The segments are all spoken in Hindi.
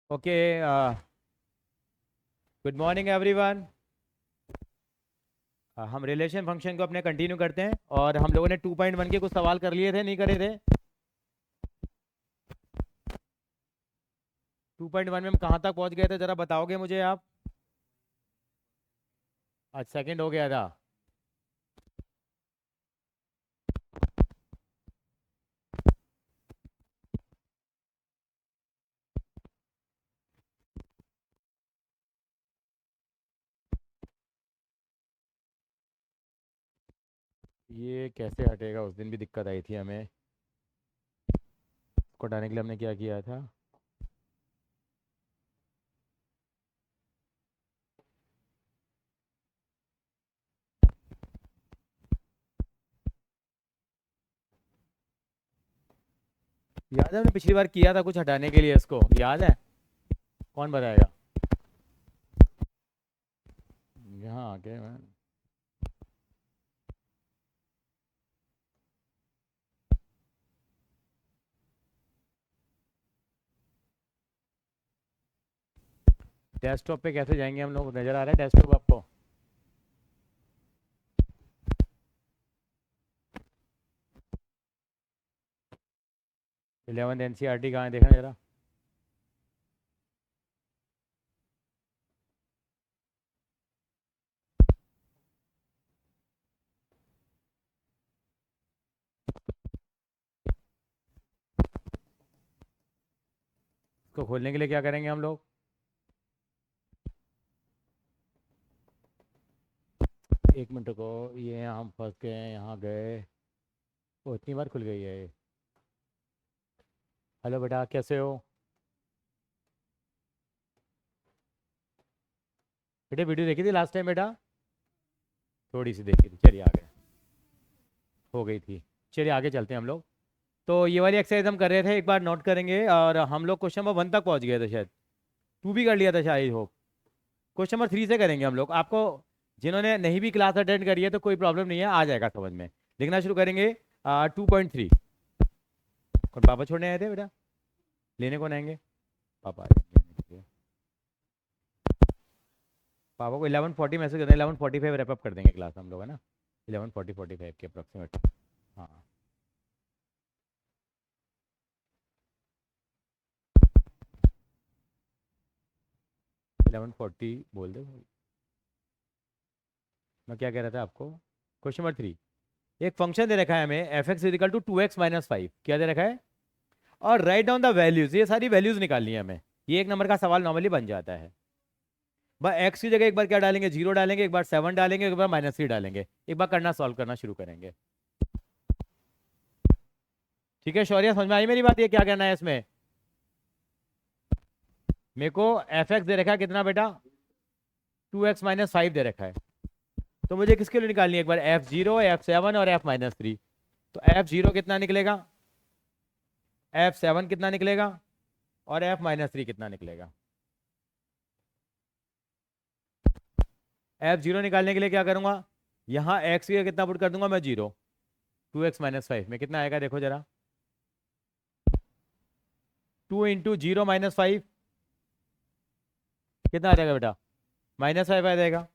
ओके। Good morning everyone. हम रिलेशन फंक्शन को अपने कंटिन्यू करते हैं और हम लोगों ने 2.1 के कुछ सवाल कर लिए थे, नहीं करे थे? 2.1 में हम कहाँ तक पहुँच गए थे, ज़रा बताओगे मुझे आप? आज सेकंड हो गया था। ये कैसे हटेगा? उस दिन भी दिक्कत आई थी हमें, उसको हटाने के लिए हमने क्या किया था? याद है हमने पिछली बार किया था कुछ हटाने के लिए, इसको याद है? कौन बताएगा? यहाँ आके मैं डेस्कटॉप पे कैसे जाएंगे हम लोग? नज़र आ रहा है डेस्कटॉप आपको? 11 NCERT कहाँ है, देखना जरा। इसको खोलने के लिए क्या करेंगे हम लोग? एक मिनट को, ये हम फंस गए हैं, यहाँ गए। वो इतनी बार खुल गई है ये। हेलो बेटा, कैसे हो? बेटे वीडियो देखी थी लास्ट टाइम बेटा? थोड़ी सी देखी थी, चलिए आगे। हो गई थी। चलिए आगे चलते हैं हम लोग। तो ये वाली एक्सरसाइज हम कर रहे थे, एक बार नोट करेंगे। और हम लोग क्वेश्चन नंबर 1 तक पहुंच गए थे शायद। 2 भी कर लिया था शायद, होप। क्वेश्चन नंबर 3 से करेंगे हम लोग। आपको जिन्होंने नहीं भी क्लास अटेंड करी है तो कोई प्रॉब्लम नहीं है, आ जाएगा समझ में। लिखना शुरू करेंगे। 2.3। और पापा छोड़ने आए थे बेटा? लेने कौन आएंगे? पापा आ जाएंगे। पापा को 11:40 मैसेज करते हैं, 11:45 रैपअप कर देंगे क्लास हम लोग, है ना? 11:40-45 के अप्रॉक्सीमेट। हाँ। 11:40 बोल दो। मैं क्या कह रहा था आपको? Question number 3। एक फंक्शन दे रखा है हमें, F x is equal to 2x-5। क्या दे रखा है? और राइट डाउन द वैल्यूज, ये सारी वैल्यूज निकालनी है हमें। ये एक नंबर का सवाल नॉर्मली बन जाता है। बस एक्स की जगह एक बार क्या डालेंगे? 0 डालेंगे, एक बार 7 डालेंगे, एक बार -3 डालेंगे। एक बार करना, सॉल्व करना शुरू करेंगे। ठीक है शौर्य, समझ में आई मेरी बात? ये क्या करना है इसमें? मेरे को एफ एक्स दे रखा है कितना बेटा? 2x-5 दे रखा है। तो मुझे किसके लिए निकालनी है? एक बार F0, F7 और F-3। तो F0 कितना निकलेगा, F7 कितना निकलेगा, और F-3 कितना निकलेगा? F0 निकालने के लिए क्या करूंगा? यहाँ x की कितना पुट कर दूंगा मैं? 0। 2x-5 में कितना आएगा देखो जरा। 2 × 0 - 5 कितना आ जाएगा बेटा? -5 आ जाएगा।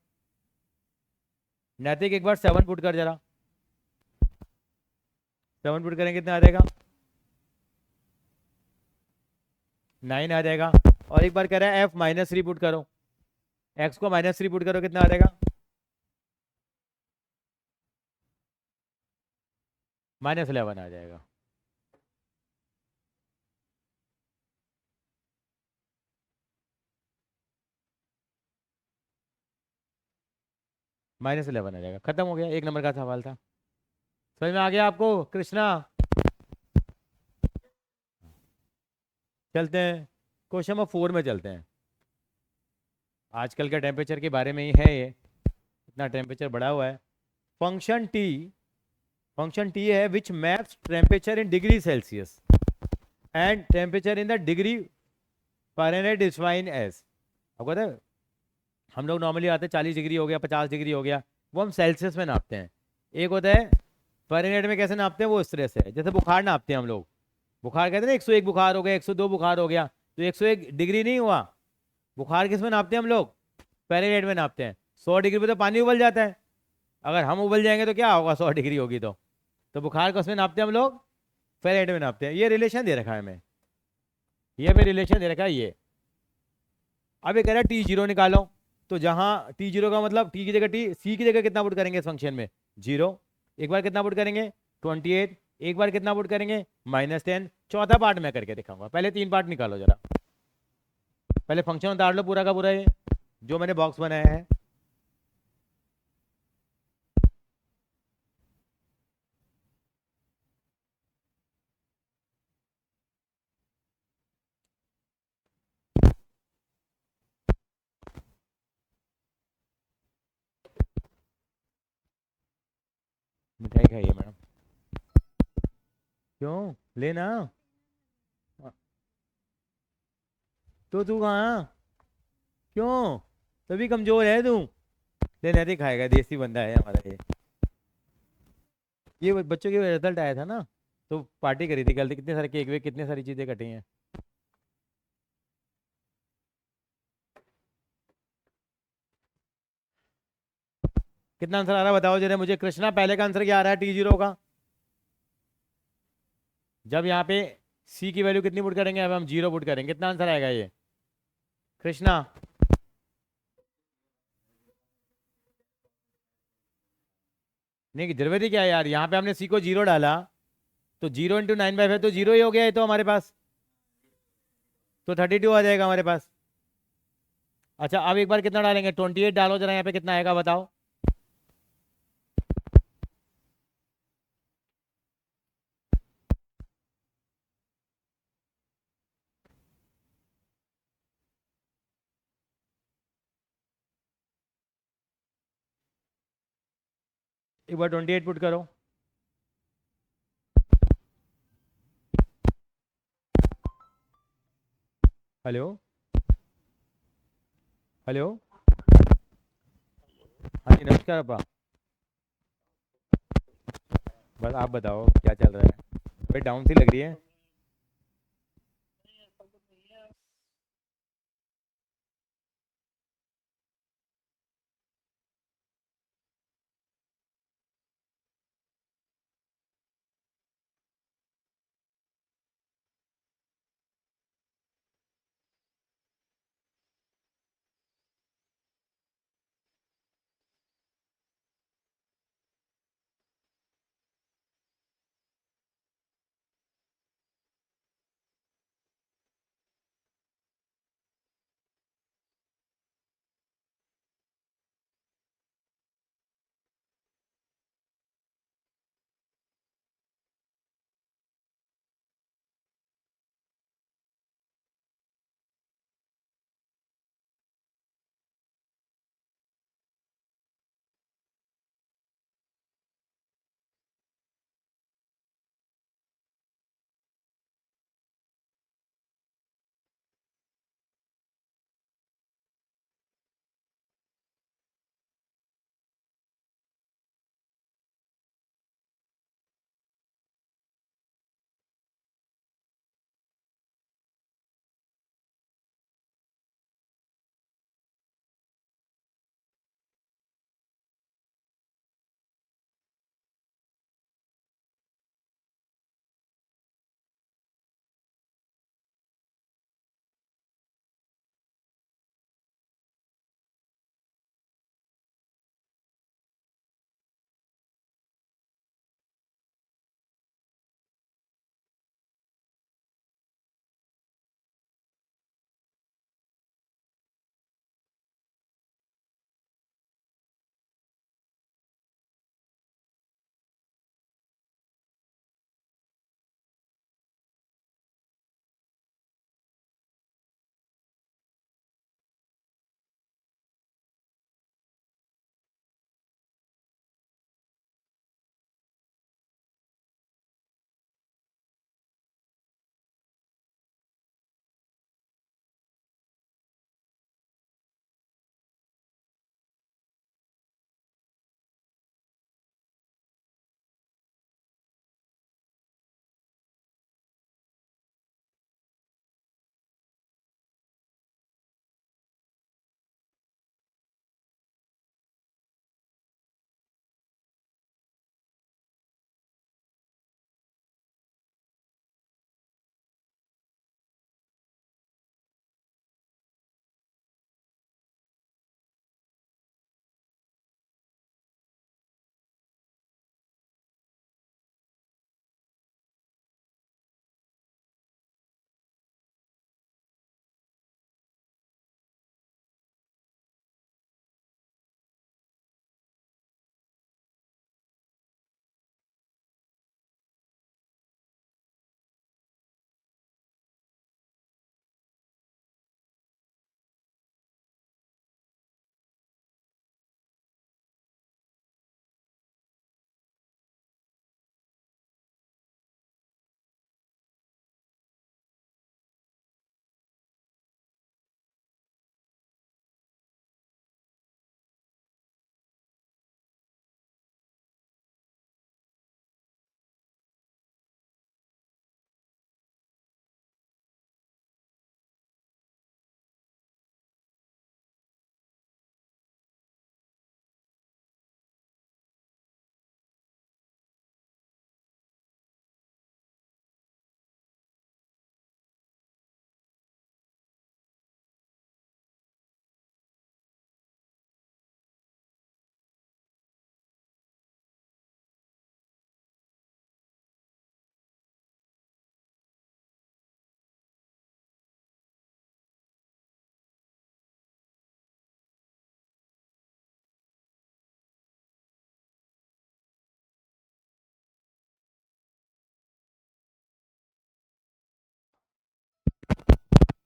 नैतिक एक बार 7 पुट कर जरा। 7 पुट करेंगे कितना आ जाएगा? 9 आ जाएगा। और एक बार कह रहा है F-3 पुट करो। x को -3 पुट करो, कितना आ जाएगा? -11 आ जाएगा। -11 आ जाएगा। खत्म हो गया, एक नंबर का सवाल था। समझ में आ गया आपको कृष्णा? चलते हैं क्वेश्चन नंबर 4 में चलते हैं। आजकल के टेम्परेचर के बारे में ही है ये, इतना टेम्परेचर बढ़ा हुआ है। फंक्शन टी है which maps temperature in degree Celsius and temperature in the degree Fahrenheit is fine as. आपको पता है हम लोग नॉर्मली आते हैं 40 डिग्री हो गया, 50 डिग्री हो गया, वो हम सेल्सियस में नापते हैं। एक होता है फ़ारेनहाइट में, कैसे नापते हैं वो इस तरह से, जैसे बुखार नापते हैं हम लोग। बुखार कहते हैं ना, 101 बुखार हो गया, 102 बुखार हो गया। तो 101 डिग्री नहीं हुआ। बुखार किस में नापते हैं हम लोग? फ़ारेनहाइट में नापते हैं। 100 डिग्री पे तो पानी उबल जाता है। अगर हम उबल जाएंगे तो क्या होगा? 100 डिग्री होगी तो बुखार किस में नापते हैं हम लोग? फ़ारेनहाइट में नापते हैं। ये रिलेशन दे रखा है हमें, ये भी रिलेशन दे रखा है ये। अब ये कह रहा है T0 निकालो। तो जहां T0 का मतलब T की जगह T, C की जगह कितना पुट करेंगे इस फंक्शन में? 0। एक बार कितना पुट करेंगे? 28। एक बार कितना पुट करेंगे? -10। चौथा पार्ट मैं करके दिखाऊंगा, पहले 3 पार्ट निकालो जरा। पहले फंक्शन उतार लो पूरा का पूरा, ये जो मैंने बॉक्स बनाया है। मिठाई खाइए मैडम। क्यों लेना? तो तू कहाँ? क्यों? तभी कमजोर है तू। ले नहीं खाएगा, देसी बंदा है हमारा ये बच्चों के रिजल्ट आया था ना, तो पार्टी करी थी कल, कितने सारे केक वे, कितने सारी चीजें कटी हैं। कितना आंसर आ रहा है बताओ जरा मुझे। कृष्णा पहले का आंसर क्या आ रहा है T0 का? जब यहाँ पे C की वैल्यू कितनी पुट करेंगे? अब हम 0 पुट करेंगे, कितना आंसर आएगा ये? कृष्णा नहीं की जरूरत ही क्या है यार, यहाँ पे हमने C को 0 डाला, तो 0 × 9/5 है, तो 0 ही हो गया है तो हमारे पास। तो 32 आ जाएगा हमारे पास। अच्छा अब एक बार कितना डालेंगे? 28 डालो जरा, यहाँ पे कितना आएगा बताओ। एक बार 28 पुट करो। Hello, hello. हाँ जी नमस्कार अपा। बस आप बताओ क्या चल रहा है? भाई डाउन सी लग रही है।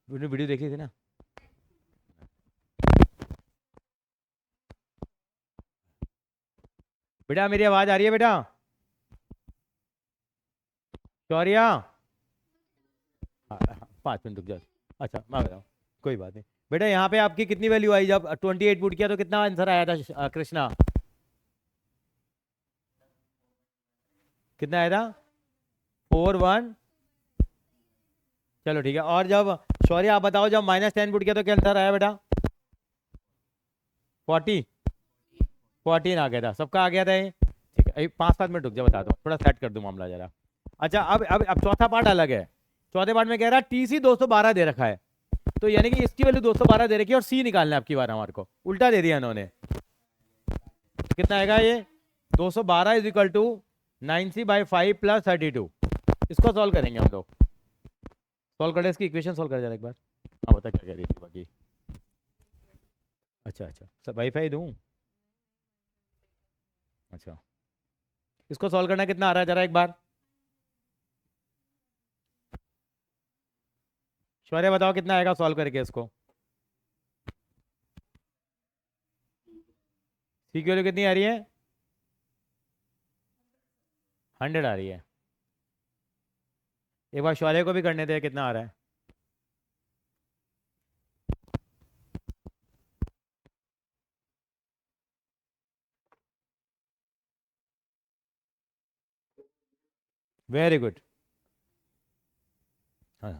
वीडियो देखी थी ना। बेटा मेरी आवाज़ आ रही है बेटा? शौर्या। हाँ हाँ, 5 मिनट रुक जाओ। अच्छा मैं बताऊँ, कोई बात नहीं। बेटा यहाँ पे आपकी कितनी वैल्यू आई जब 28 पुट किया तो कितना आंसर आया था कृष्णा? कितना आया था? 4 1। चलो ठीक है। और जब शौर्य आप बताओ, जब -10 पुट किया तो क्या आंसर आया बेटा? 40। 14 आ गया था, सबका आ गया था ये? ठीक है, अभी 5 7 मिनट रुक जाओ, बता दो, थोड़ा सेट कर दूं मामला जरा। अच्छा अब चौथा पार्ट अलग है। चौथे पार्ट में कह रहा TC 212 दे रखा है, तो यानी कि इसकी वैल्यू 212 दे रखी है और C निकालना है आपकी बार, हमारे को उल्टा दे दिया इन्होंने। कितना आएगा ये? 212 इज इक्वल टू 9C/5 + 32। इसको सॉल्व करेंगे हम लोग। सॉल्व करें, इसकी इक्वेशन सॉल्व कर जरा एक बार। हाँ बता क्या कह रही थी बाकी। अच्छा अच्छा, सब वाईफाई दूँ? अच्छा, इसको सॉल्व करना कितना आ रहा है जरा एक बार? शौर्य बताओ कितना आएगा सॉल्व करके इसको। सी की वैल्यू कितनी आ रही है? 100 आ रही है। एक बार शौर्य को भी करने दे, कितना आ रहा है? Very good. हाँ,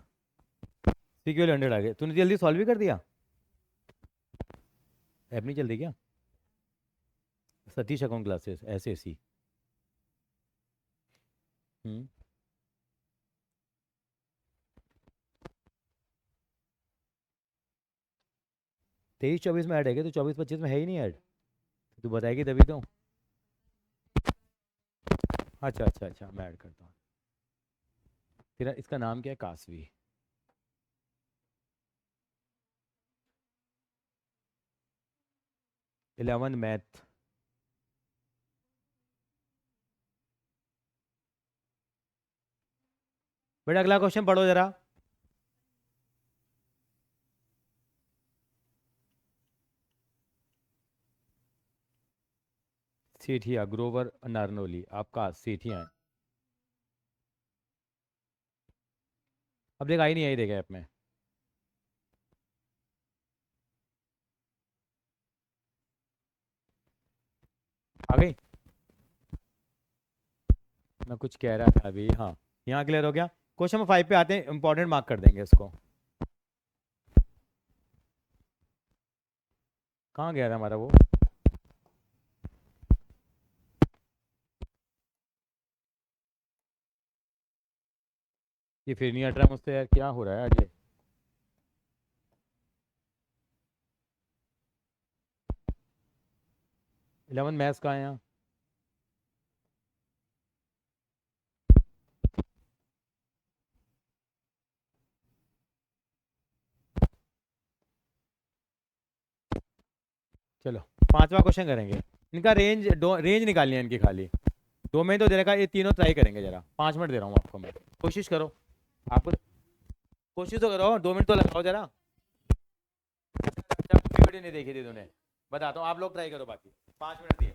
सी की वैल्यू 100 आ गई। तूने जल्दी सॉल्व भी कर दिया? ऐप नहीं चल रही क्या? Satish account classes SAC। हम्म। 23 24 में ऐड है क्या? तो 24 25 में है ही नहीं ऐड। तू बताएगी तभी तो। अच्छा अच्छा अच्छा, मैं ऐड करता हूँ। तेरा इसका नाम क्या है? कासवी। 11 मैथ। बेटा अगला क्वेश्चन पढ़ो जरा। सेठिया ग्रोवर नारनोली, आपका सेठिया है। अब देख आई नहीं आई, देखे ऐप में। आ गई। मैं कुछ कह रहा था अभी, हाँ। यहाँ क्लियर हो गया। क्वेश्चन नंबर 5 पे आते हैं, इंपॉर्टेंट मार्क कर देंगे इसको। कहाँ गया था हमारा वो? ये फिर नहीं हट रहा मुझसे यार, क्या हो रहा है आज ये? 11 मैथ्स कहाँ है यहाँ? चलो, पांचवा क्वेश्चन करेंगे। इनका रेंज निकालनी है इनकी खाली। दो में तो दे रखा है, ये तीनों ट्राई करेंगे जरा। 5 मिनट दे रहा हूँ आपको मैं, कोशिश करो। आपको कोशिश तो करो, 2 मिनट तो लगाओ जरा। वीडियो नहीं देखी थी तूने? बताता हूँ, आप लोग ट्राई करो बाकी। 5 मिनट दिए।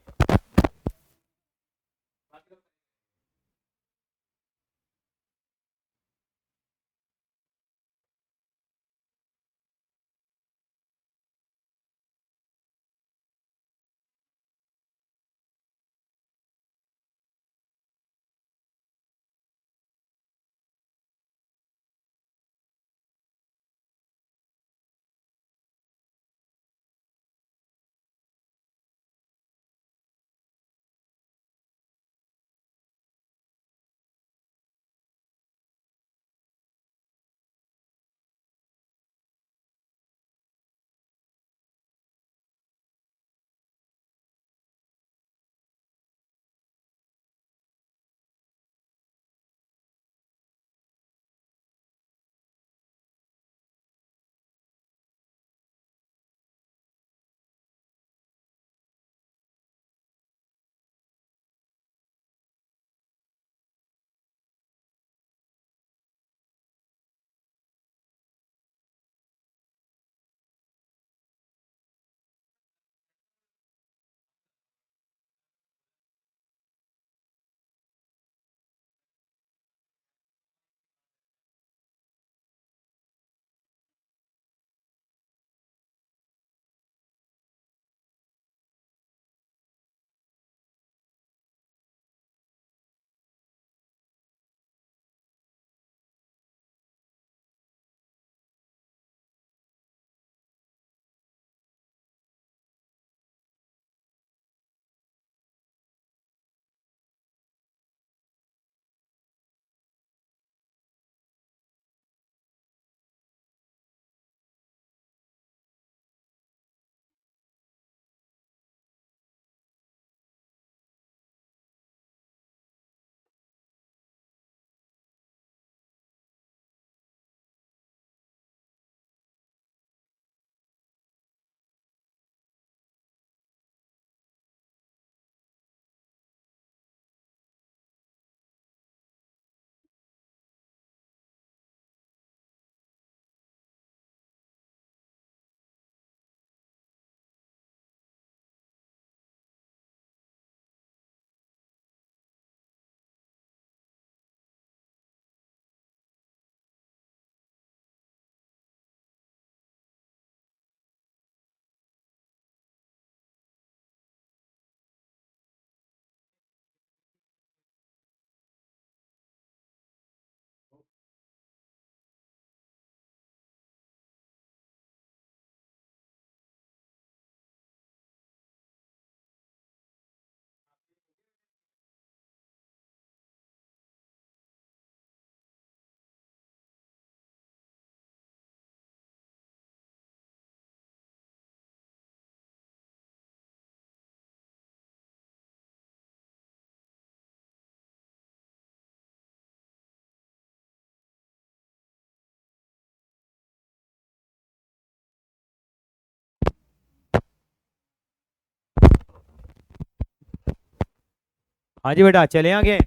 हाँ जी बेटा, चले आगे।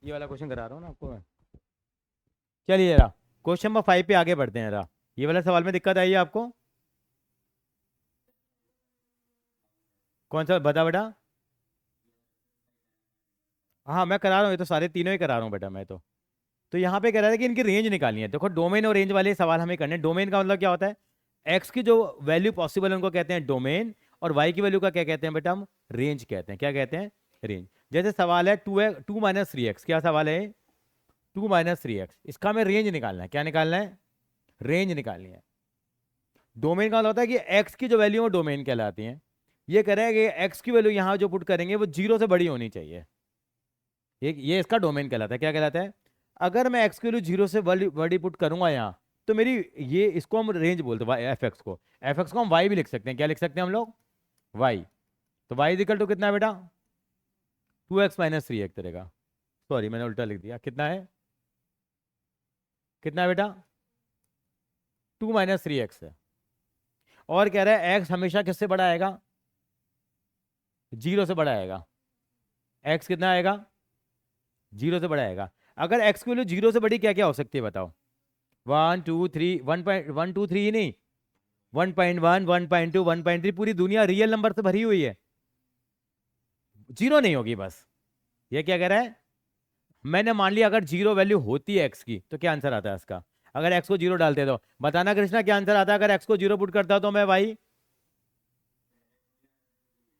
ये वाला क्वेश्चन करा रहा हूँ ना आपको मैं। चलिए जरा क्वेश्चन नंबर 5 पे आगे बढ़ते हैं जरा। ये वाला सवाल में दिक्कत आई है आपको? कौन सा बता बेटा? हाँ मैं करा रहा हूँ, ये तो सारे तीनों ही करा रहा हूँ बेटा मैं तो यहाँ पे कह रहा था कि इनकी रेंज निकालनी है। देखो डोमेन और रेंज वाले सवाल हमें करने हैं। डोमेन का मतलब क्या होता है? एक्स की जो वैल्यू पॉसिबल है उनको कहते हैं डोमेन, और वाई की वैल्यू का क्या कहते हैं बेटा? हम रेंज कहते हैं। क्या कहते हैं? रेंज। जैसे सवाल है 2 - 3x। क्या सवाल है? 2 - 3x। इसका हमें रेंज निकालना है। क्या निकालना है? रेंज निकालनी है। डोमेन का मतलब होता है कि एक्स की जो वैल्यू है वो डोमेन कहलाती है। ये कह रहा है कि एक्स की वैल्यू यहाँ जो पुट करेंगे वो 0 से बड़ी होनी चाहिए। ये इसका डोमेन कहलाता है। क्या कहलाता है? अगर मैं एक्स की वैल्यू 0 से बड़ी बड़ी पुट करूंगा यहाँ, तो मेरी ये इसको हम रेंज बोलते हैं, एफ एक्स को। एफ एक्स को हम वाई भी लिख सकते हैं। क्या लिख सकते हैं हम लोग? वाई। तो वाई इक्वल टू कितना है बेटा? 2x - 3 एक तरह का। सॉरी मैंने उल्टा लिख दिया। कितना है? कितना है बेटा? 2 - 3x है। और कह रहा है एक्स हमेशा किससे बड़ा आएगा? 0 से बड़ा आएगा। एक्स कितना आएगा? 0 से बड़ा आएगा। अगर एक्स की वैल्यू 0 से बड़ी क्या क्या हो सकती है बताओ? 1 2 3, 1.1 2 3 ही नहीं, 1.1 1.2 1.3, पूरी दुनिया रियल नंबर से भरी हुई है। 0 नहीं होगी बस। ये क्या कह रहा है? मैंने मान लिया अगर 0 वैल्यू होती है एक्स की तो क्या आंसर आता है इसका? अगर एक्स को 0 डालते तो बताना कृष्णा क्या आंसर आता है? अगर एक्स को 0 पुट करता तो मैं भाई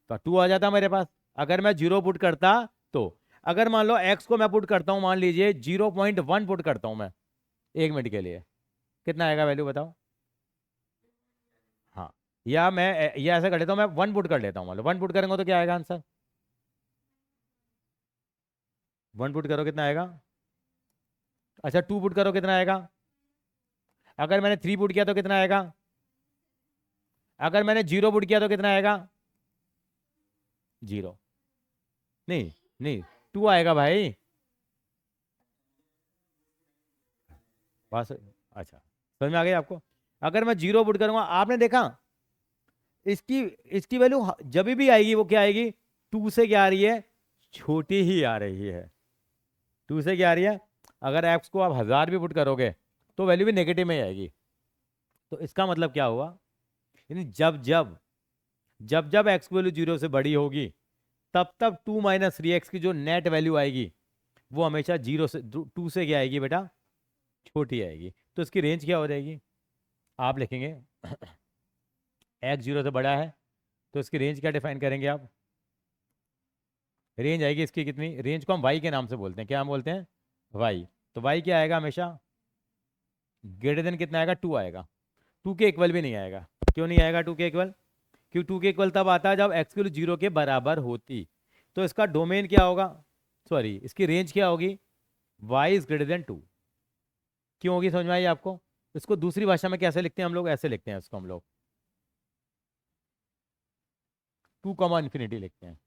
तो 2 आ जाता मेरे पास। अगर मैं 0 पुट करता तो, अगर मान लो एक्स को मैं पुट करता हूं, मान लीजिए 0.1 पुट करता हूं मैं 1 मिनट के लिए, कितना आएगा वैल्यू बताओ? हाँ, या मैं या ऐसा कर लेता हूँ, मैं 1 पुट कर लेता हूँ। मान लो 1 पुट करेंगे तो क्या आएगा आंसर? 1 पुट करो कितना आएगा? अच्छा 2 पुट करो कितना आएगा? अगर मैंने 3 पुट किया तो कितना आएगा? अगर मैंने 0 पुट किया तो कितना आएगा? 0। नहीं, नहीं, 2 आएगा भाई। बस। अच्छा समझ में आ गई आपको? अगर मैं 0 पुट करूंगा, आपने देखा इसकी इसकी वैल्यू जब भी आएगी वो क्या आएगी? 2 से क्या आ रही है? छोटी ही आ रही है। 2 से क्या आ रही है? अगर एक्स को आप 1000 भी पुट करोगे तो वैल्यू भी नेगेटिव में ही आएगी। तो इसका मतलब क्या हुआ? यानी जब जब जब जब एक्स की वैल्यू 0 से बड़ी होगी, तब तब 2 - 3x की जो नेट वैल्यू आएगी वो हमेशा 0 से 2 से क्या आएगी बेटा? छोटी आएगी। तो इसकी रेंज क्या हो जाएगी? आप लिखेंगे एक्स 0 से बड़ा है तो इसकी रेंज क्या डिफाइन करेंगे आप? रेंज आएगी इसकी कितनी? रेंज को हम वाई के नाम से बोलते हैं। क्या हम बोलते हैं? वाई। तो वाई क्या आएगा हमेशा? ग्रेटर देन कितना आएगा? 2 आएगा। 2 के इक्वल भी नहीं आएगा। क्यों नहीं आएगा 2 के इक्वल? क्योंकि 2 के इक्वल तब आता है जब एक्स की वैल्यू 0 के बराबर होती। तो इसका डोमेन क्या होगा? सॉरी, इसकी रेंज क्या होगी? Y is greater than 2। क्यों होगी समझ में आई आपको? इसको दूसरी भाषा में कैसे लिखते हैं हम लोग? ऐसे लिखते हैं इसको हम लोग 2, इन्फिनिटी लिखते हैं।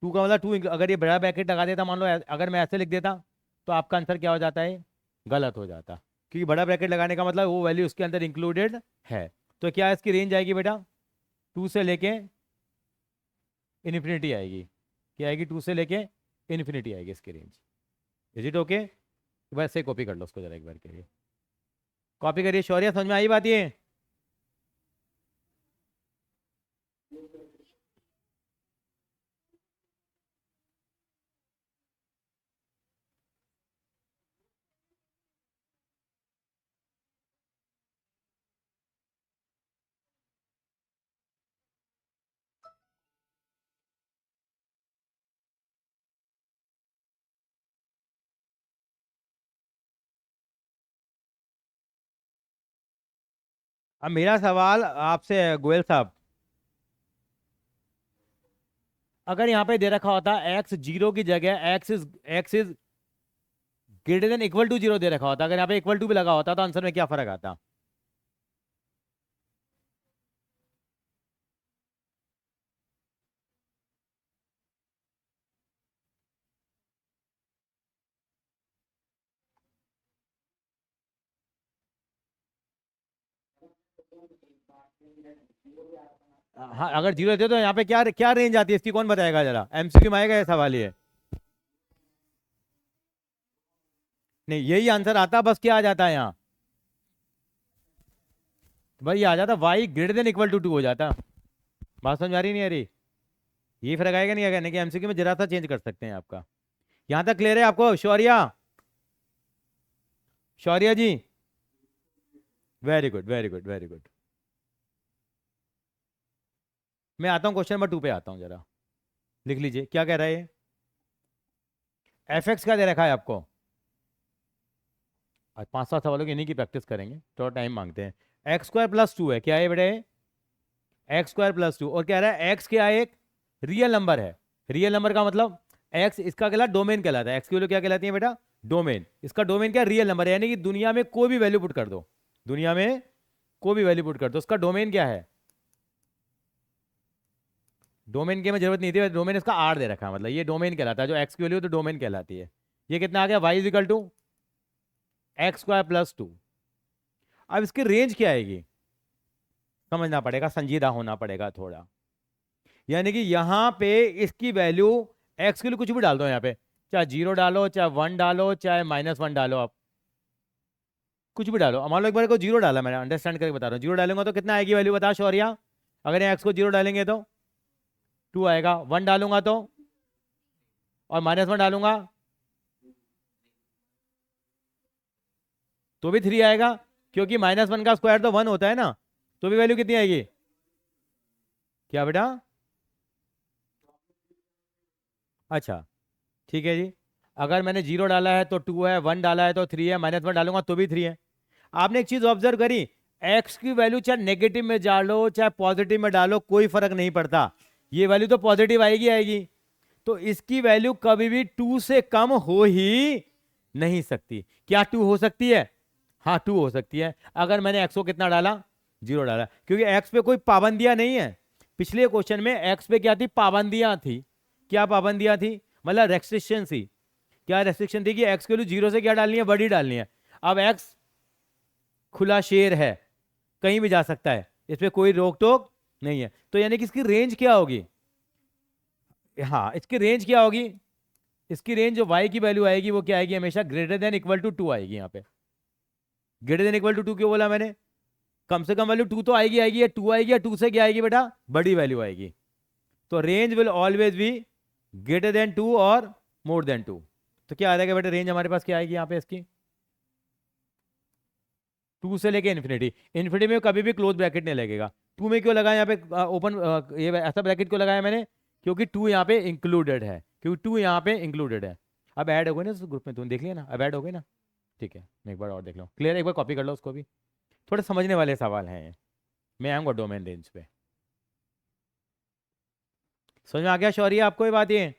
2 का मतलब 2, अगर ये बड़ा ब्रैकेट लगा देता मान लो, अगर मैं ऐसे लिख देता तो आपका आंसर क्या हो जाता है? गलत हो जाता। क्योंकि बड़ा ब्रैकेट लगाने का मतलब वो वैल्यू उसके अंदर इंक्लूडेड है। तो क्या इसकी रेंज आएगी बेटा? 2 से लेके इन्फिनिटी आएगी। क्या आएगी? 2 से लेके इन्फिनिटी आएगी इसकी रेंज। Is it okay? वैसे कॉपी कर लो उसको जरा एक बार के लिए। कॉपी करिए। शौर्य समझ में आई बात ये? अब मेरा सवाल आपसे है गोयल साहब, अगर यहाँ पे दे रखा होता एक्स 0 की जगह x is greater than equal to 0 दे रखा होता, अगर यहाँ पे इक्वल टू भी लगा होता तो आंसर में क्या फर्क आता? हाँ अगर जीरो रहते तो यहाँ पे क्या क्या रेंज आती है इसकी, कौन बताएगा जरा, एमसीक्यू में आएगा ये सवाल ये? नहीं यही आंसर आता, बस क्या आ जाता है यहाँ, भाई आ जाता y greater than equal to two हो जाता। बात समझ आ रही नहीं आ रही? ये फर्क आएगा नहीं आएगा, नहीं कि एमसीक्यू में जरा सा चेंज कर सकते हैं आपका। यहाँ तक क्लियर है आपको Shaurya? Shaurya ji, very good very good very good. मैं आता हूँ क्वेश्चन नंबर 2 पे आता हूँ, जरा लिख लीजिए क्या कह रहा है ये। एफ एक्स का दे रखा है आपको, आज 5-7 सवालों की इन्हीं की प्रैक्टिस करेंगे, थोड़ा टाइम मांगते हैं। एक्स स्क्वायर प्लस टू है, क्या है बेटे? एक्स स्क्वायर प्लस टू, और कह रहा है एक्स क्या है? एक रियल नंबर है। रियल नंबर का मतलब एक्स इसका कहलाता डोमेन कहलाता है। एक्स की वैल्यू क्या कहलाती है बेटा? डोमेन। इसका डोमेन क्या? रियल नंबर है, यानी कि दुनिया में कोई भी वैल्यू पुट कर दो, दुनिया में कोई भी वैल्यू पुट कर दो, उसका डोमेन क्या है? डोमेन की हमें जरूरत नहीं थी, डोमेन इसका आर दे रखा है, मतलब ये डोमेन कहलाता है, जो एक्स की वैल्यू तो डोमेन कहलाती है। ये कितना आ गया? Y is equal to x square plus two. अब इसकी रेंज क्या आएगी, समझना पड़ेगा, संजीदा होना पड़ेगा थोड़ा। यानी कि यहां पे इसकी वैल्यू, एक्स के लिए कुछ भी डाल दो यहाँ पे, चाहे जीरो डालो, चाहे वन डालो, चाहे -1 डालो, आप कुछ भी डालो। मान लो एक बार को जीरो डाला, मैंने अंडरस्टैंड करके बता रहा हूँ, जीरो डालेंगे तो कितना आएगी वैल्यू, बता शौर्या? अगर एक्स को जीरो डालेंगे तो 2 आएगा, वन डालूंगा तो, और -1 डालूंगा तो भी 3 आएगा, क्योंकि -1 का स्क्वायर तो 1 होता है ना, तो भी वैल्यू कितनी आएगी? क्या बेटा? अच्छा ठीक है जी। अगर मैंने जीरो डाला है तो 2 है, वन डाला है तो 3 है, -1 डालूंगा तो भी 3 है। आपने एक चीज ऑब्जर्व करी, एक्स की वैल्यू चाहे नेगेटिव में डालो चाहे पॉजिटिव में डालो, कोई फर्क नहीं पड़ता, ये वैल्यू तो पॉजिटिव आएगी आएगी। तो इसकी वैल्यू कभी भी 2 से कम हो ही नहीं सकती। क्या 2 हो सकती है? हाँ 2 हो सकती है। अगर मैंने एक्स को कितना डाला? जीरो डाला, क्योंकि एक्स पे कोई पाबंदियां नहीं है। पिछले क्वेश्चन में एक्स पे क्या थी? पाबंदियां थी। क्या पाबंदियां थी? मतलब रेस्ट्रिक्शन थी। क्या रेस्ट्रिक्शन थी? कि एक्स के लिए जीरो से क्या डालनी है? बड़ी डालनी है। अब एक्स खुला शेर है, कहीं भी जा सकता है, इस पर कोई रोक टोक नहीं है, तो यानी कि इसकी रेंज क्या होगी? हाँ इसकी रेंज क्या होगी? इसकी रेंज जो y की वैल्यू आएगी वो क्या आएगी? हमेशा ग्रेटर देन इक्वल टू 2 आएगी। यहाँ पे ग्रेटर देन इक्वल टू 2 क्यों बोला मैंने? कम से कम वैल्यू 2 तो आएगी आएगी, या 2 आएगी, या 2 से क्या आएगी बेटा? बड़ी वैल्यू आएगी। तो range will always be greater than 2 और मोर देन 2। तो क्या आ जाएगा बेटा रेंज हमारे पास? क्या आएगी यहाँ पे इसकी? 2 से लेके इन्फिनिटी। इन्फिनिटी में कभी भी क्लोज ब्रैकेट नहीं लगेगा। 2 में क्यों लगाया यहाँ पे ओपन, ये ऐसा ब्रैकेट क्यों लगाया मैंने? क्योंकि 2 यहाँ पे इंक्लूडेड है, क्योंकि 2 यहाँ पे इंक्लूडेड है। अब ऐड हो गई ना उस ग्रुप में, तुमने देख लिया ना, अब ऐड हो गई ना? ठीक है, मैं एक बार और देख लो, क्लियर, एक बार कॉपी कर लो उसको भी। थोड़े समझने वाले सवाल हैं ये। मैं आऊँगा डोमेन रेंज पे। समझ में आ गया शौर्य आपको ये बात? ये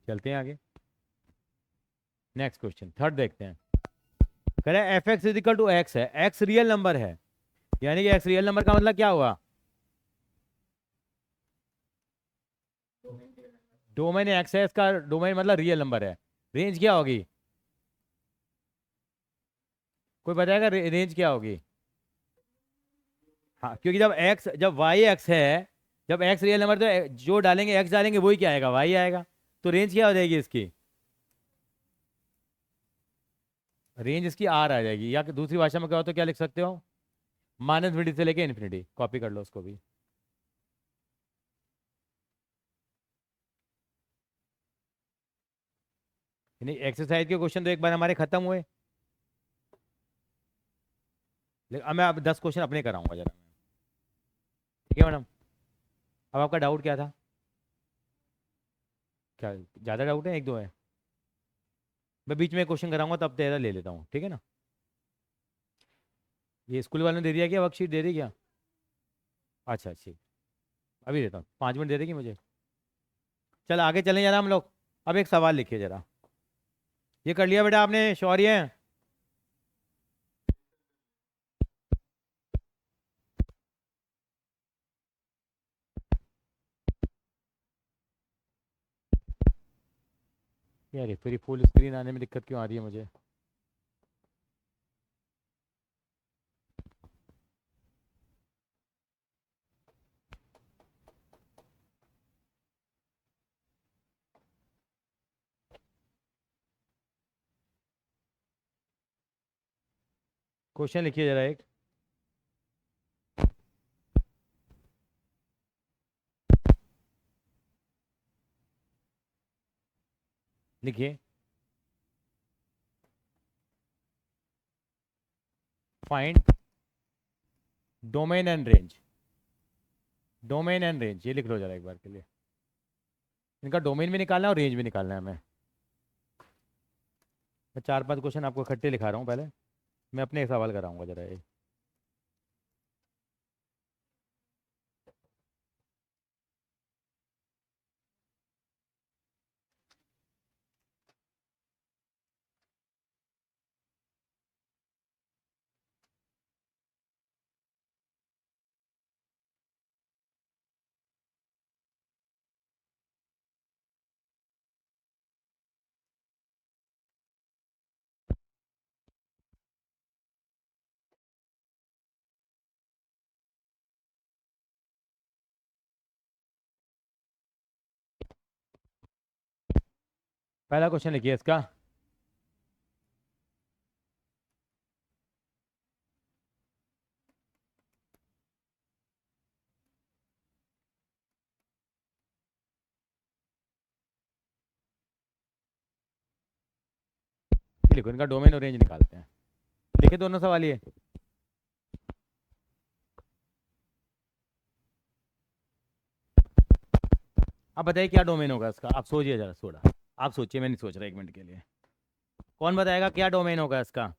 चलते हैं आगे। नेक्स्ट क्वेश्चन, थर्ड देखते हैं। कह रहे हैं f x is equal to x है, एक्स रियल नंबर है, यानी कि एक्स रियल नंबर का मतलब क्या हुआ? डोमेन एक्स है, इसका डोमेन मतलब रियल नंबर है। रेंज क्या होगी? कोई बताएगा रेंज क्या होगी? हाँ क्योंकि जब वाई एक्स है, जब एक्स रियल नंबर, तो जो डालेंगे एक्स डालेंगे वही क्या आएगा? वाई आएगा। तो रेंज क्या हो जाएगी इसकी? रेंज इसकी आर आ जाएगी, या दूसरी भाषा में क्या हो तो क्या लिख सकते हो? -∞ से लेके इन्फिनिटी। कॉपी कर लो उसको भी। यानी एक्सरसाइज के क्वेश्चन तो एक बार हमारे खत्म हुए, लेकिन अब मैं अब 10 क्वेश्चन अपने कराऊंगा जरा। ठीक है मैडम? अब आपका डाउट क्या था? क्या ज़्यादा डाउट है? एक दो है? मैं बीच में क्वेश्चन कराऊंगा तब तेरा ले लेता हूँ, ठीक है ना? ये स्कूल वालों ने दे दिया क्या? वर्कशीट दे दी क्या? अच्छा ठीक, अभी देता हूँ, 5 मिनट दे देगी मुझे? चल आगे चलें जरा हम लोग। अब एक सवाल लिखिए जरा। ये कर लिया बेटा आपने शौर्य? यार ये फिर फुल स्क्रीन आने में दिक्कत क्यों आ रही है मुझे? क्वेश्चन लिखिए जरा एक। लिखिए। Find domain and range. Domain and range ये लिख लो जरा एक बार के लिए। इनका डोमेन भी निकालना है और रेंज भी निकालना है हमें। मैं 4-5 क्वेश्चन आपको इकट्ठे लिखा रहा हूँ पहले। मैं अपने एक सवाल कराऊंगा जरा ये। पहला क्वेश्चन लिखिए इसका। ये लिखो, इनका डोमेन और रेंज निकालते हैं। लिखे दोनों सवाल ये। अब बताइए क्या डोमेन होगा इसका? आप सोचिए जरा थोड़ा। आप सोचिए, मैं नहीं सोच रहा, 1 मिनट के लिए। कौन बताएगा क्या डोमेन होगा इसका?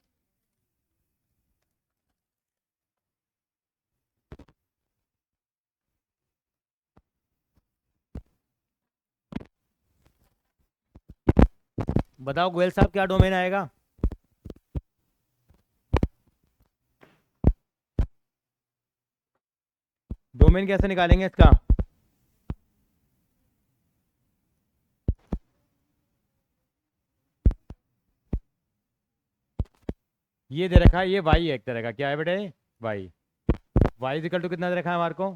बताओ गोयल साहब, क्या डोमेन आएगा? डोमेन कैसे निकालेंगे इसका? ये दे रखा है, ये वाई है एक तरह का। क्या है बेटे? वाई। वाई इक्वल टू कितना दे रखा है हमारे को?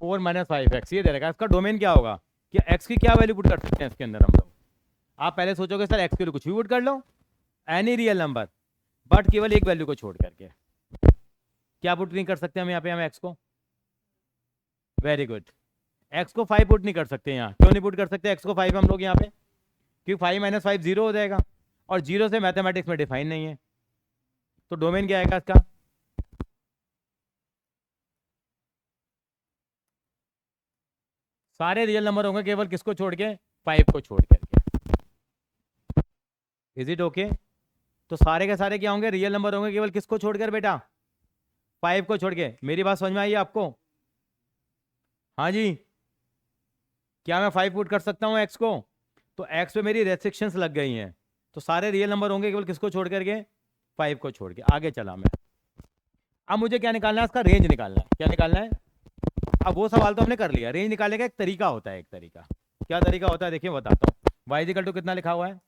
4 - 5x। ये दे रखा है। इसका डोमेन क्या होगा? कि एक्स की क्या वैल्यू पुट कर सकते हैं इसके अंदर हम लोग? आप पहले सोचोगे सर एक्स के लिए कुछ भी पुट कर लो, एनी रियल नंबर, बट केवल एक वैल्यू को छोड़ करके। क्या पुट नहीं कर सकते हम यहाँ पे? हम एक्स को, वेरी गुड, एक्स को 5 पुट नहीं कर सकते यहाँ। क्यों नहीं पुट कर सकते एक्स को 5 हम लोग यहाँ पे? क्योंकि 5 - 5 0 हो जाएगा, और 0 से मैथमेटिक्स में डिफाइन नहीं है। तो डोमेन क्या आएगा इसका? सारे रियल नंबर होंगे केवल किसको छोड़ के? 5 को छोड़ करके। Is it okay? तो सारे के सारे क्या होंगे? रियल नंबर होंगे केवल किसको छोड़कर बेटा? 5 को छोड़ के। मेरी बात समझ में आई आपको? हाँ जी। क्या मैं 5 पुट कर सकता हूँ एक्स को? तो एक्स पे मेरी रेस्ट्रिक्शंस लग गई हैं। तो सारे रियल नंबर होंगे केवल किसको छोड़ करके? 5 को छोड़ के। आगे चला मैं। अब मुझे क्या निकालना है? इसका रेंज निकालना है। क्या निकालना है? अब वो सवाल तो हमने कर लिया। रेंज निकालने का एक तरीका होता है, एक तरीका। क्या तरीका होता है? देखिए बताता हूँ। वाई इक्वल टू कितना लिखा हुआ है?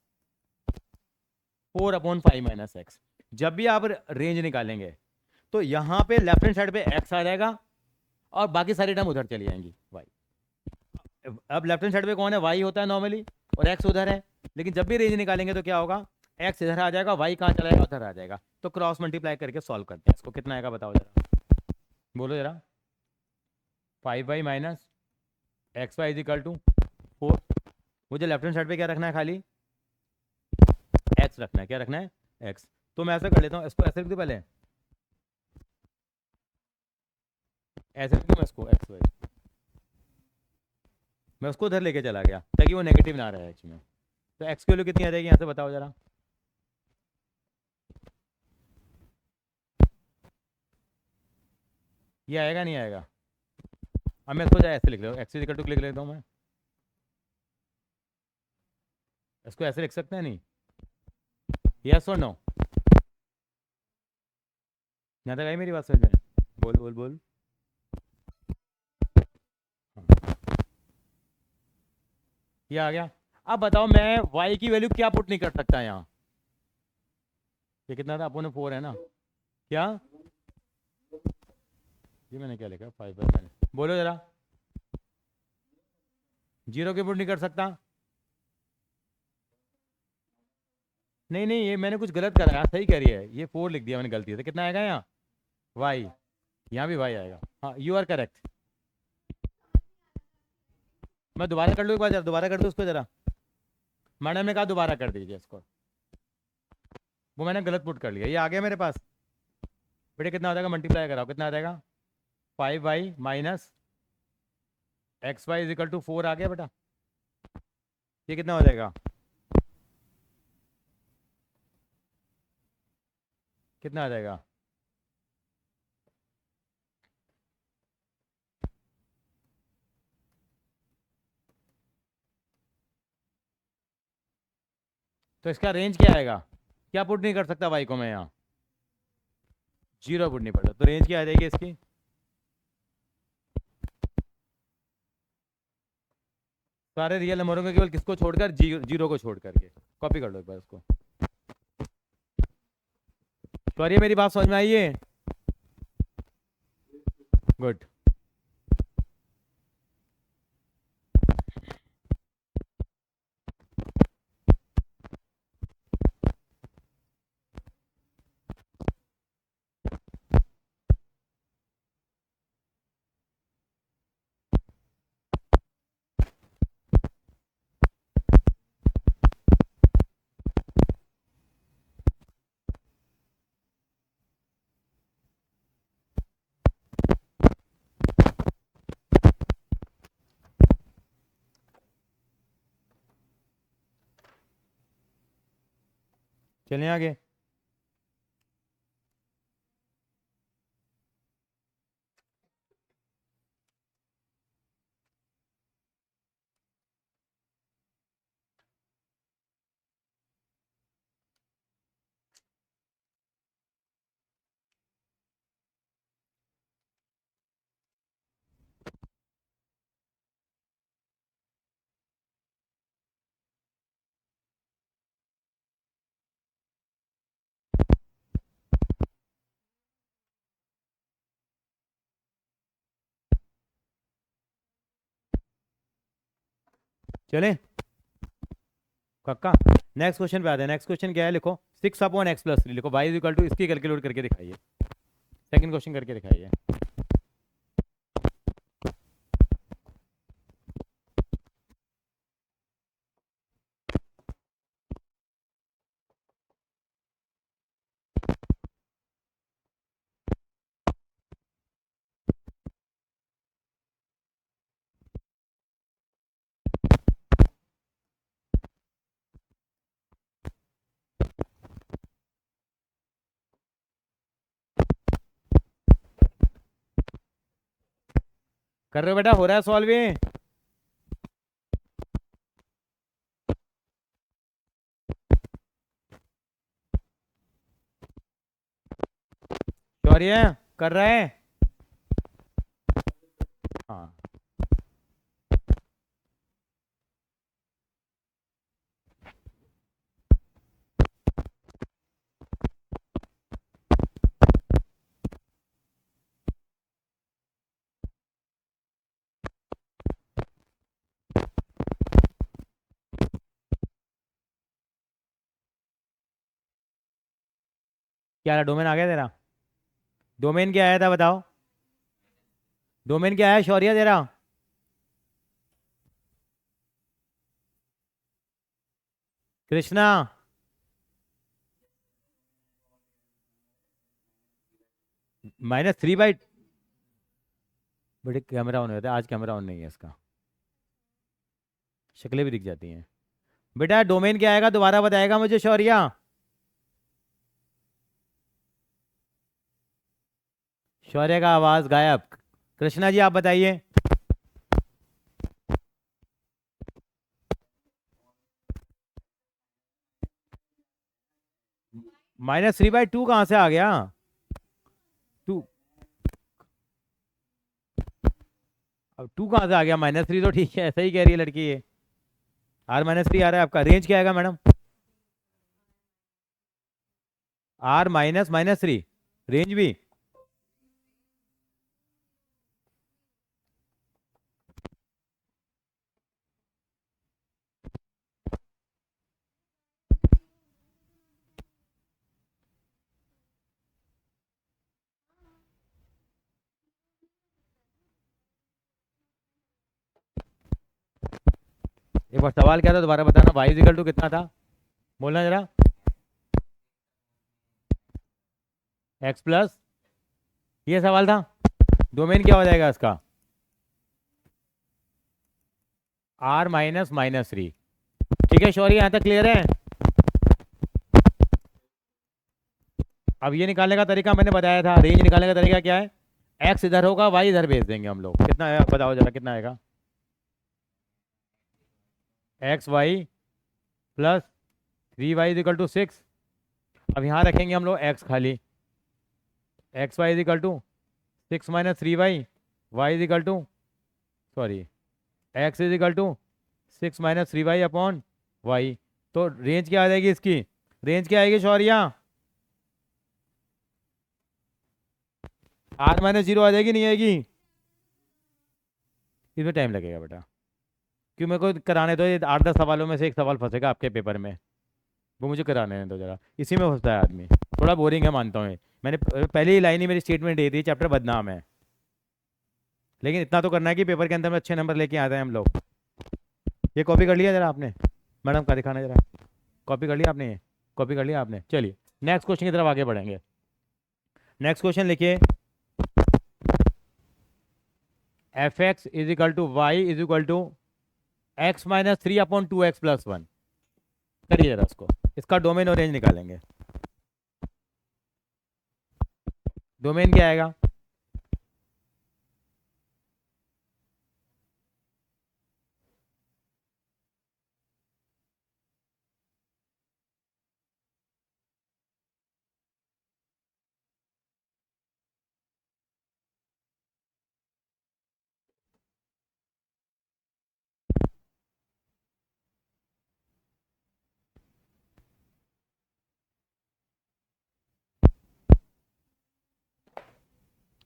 4/5 - x। जब भी आप रेंज निकालेंगे तो यहाँ पे लेफ्ट हैंड साइड पे x आ जाएगा, और बाकी सारी टर्म उधर चली जाएंगी, y। अब लेफ्ट हैंड साइड पे कौन है? y होता है नॉर्मली, और x उधर है। लेकिन जब भी रेंज निकालेंगे तो क्या होगा? x इधर आ जाएगा, y कहाँ चला जाएगा? उधर आ जाएगा। तो क्रॉस मल्टीप्लाई करके सॉल्व करते हैं इसको। कितना आएगा बताओ जरा, बोलो जरा। 5y - x y = 4। मुझे लेफ्ट हैंड साइड पे क्या रखना है? खाली x रखना है। क्या रखना है? x। तो मैं ऐसा कर लेता हूँ, इसको ऐसे लिख दूँ पहले, ऐसे लिख दूँ मैं इसको x y। मैं उसको उधर लेके चला गया ताकि वो नेगेटिव ना रहे एक्चुअली में। तो x की वैल्यू कितनी आ जाएगी यहाँ से बताओ जरा? ये आएगा नहीं आएगा? अब मैं इसको ऐसे लिख लेता हूँ, x = लिख लेता हूँ मैं। इसको ऐसे लिख सकते हैं नहीं? यस और नो? यहाँ तक आई मेरी बात समझ में? बोल बोल बोल। हाँ, ये आ गया। अब बताओ मैं y की वैल्यू क्या पुट नहीं कर सकता यहाँ? ये कितना था? अपन ने 4 है ना? क्या? ये मैंने क्या लिखा? 5 मैंने, बोलो जरा। 0 की पुट नहीं कर सकता? नहीं नहीं, ये मैंने कुछ गलत करा है, सही कह रही है, ये 4 लिख दिया मैंने गलती से। कितना आएगा यहाँ? y, यहाँ भी y आएगा। हाँ, यू आर करेक्ट। मैं दोबारा कर लूँ एक बार, जरा दोबारा कर दो उसको जरा। मैडम ने कहा दोबारा कर दीजिए इसको। वो मैंने गलत पुट कर लिया, ये आ गया मेरे पास। बेटे कितना हो जाएगा? मल्टीप्लाई कराओ, कितना आ जाएगा? 5y minus XY is equal to 4 आ गया बेटा। ये कितना हो जाएगा? कितना आ जाएगा? तो इसका रेंज क्या आएगा? क्या पुट नहीं कर सकता y को मैं यहाँ? 0 पुट नहीं पड़ता, तो रेंज क्या आ जाएगी इसकी? सारे रियल नंबरों को केवल किसको छोड़कर? 0 को छोड़ करके। कॉपी कर लो एक बार इसको। सॉरी, मेरी बात समझ में आई है? गुड। चलें आगे। चलें कक्का, नेक्स्ट क्वेश्चन पे आते हैं। नेक्स्ट क्वेश्चन क्या है? लिखो 6/x+3 लिखो। y इज इक्वल टू, इसकी कैलकुलेट करके दिखाइए। सेकंड क्वेश्चन करके दिखाइए। कर रहे हो बेटा? हो रहा है सॉल्व ये? शौर्य कर रहा है? हाँ, क्या डोमेन आ गया तेरा? डोमेन क्या आया था बताओ? डोमेन क्या है शौर्य तेरा? कृष्णा, -3/। बड़े कैमरा ऑन होता है आज, कैमरा ऑन नहीं है इसका, शक्लें भी दिख जाती हैं। बेटा डोमेन क्या आएगा दोबारा बताएगा मुझे शौर्या? शौर्य का आवाज गायब। कृष्णा जी आप बताइए। -3/2 कहाँ से आ गया? टू, अब 2 कहाँ से आ गया? -3 तो ठीक है, सही कह रही है लड़की ये। R-3 आ रहा है आपका। रेंज क्या आएगा मैडम? R -3 रेंज भी। एक बार सवाल क्या था दोबारा बताना। y इक्वल टू कितना था, बोलना जरा। x प्लस, ये सवाल था। डोमेन क्या हो जाएगा इसका? R-3। ठीक है शौर्य, यहाँ तक क्लियर है? अब ये निकालने का तरीका मैंने बताया था। रेंज निकालने का तरीका क्या है? x इधर होगा, y इधर भेज देंगे हम लोग। कितना है बताओ जरा, कितना आएगा? XY plus 3y is equal to 6। अब यहाँ रखेंगे हम लोग x खाली। XY is equal to 6 minus 3y, y is equal to, sorry, x is equal to 6 minus 3y upon y। तो रेंज क्या आ जाएगी इसकी? रेंज क्या आएगी शौर्या? R-0 आ जाएगी, नहीं आएगी? इसमें टाइम लगेगा बेटा, क्यों? मेरे को कराने दो, ये 8-10 सवालों में से एक सवाल फंसेगा आपके पेपर में, वो मुझे कराने दो जरा। इसी में फंसता है आदमी। थोड़ा बोरिंग है मानता हूँ ये। मैंने पहले ही लाइन ही मेरी स्टेटमेंट दे दी, चैप्टर बदनाम है। लेकिन इतना तो करना है कि पेपर के अंदर में अच्छे नंबर लेके आते हैं हम लोग। ये कॉपी कर लिया जरा आपने? मैडम का दिखाना जरा। कॉपी कर लिया आपने? ये कॉपी कर लिया आपने? चलिए नेक्स्ट क्वेश्चन की तरफ आगे बढ़ेंगे। नेक्स्ट क्वेश्चन लिखिए। f(x) is equal to y is equal to x-3 upon 2x plus 1। करिए जरा इसको। इसका डोमेन और रेंज निकालेंगे। डोमेन क्या आएगा?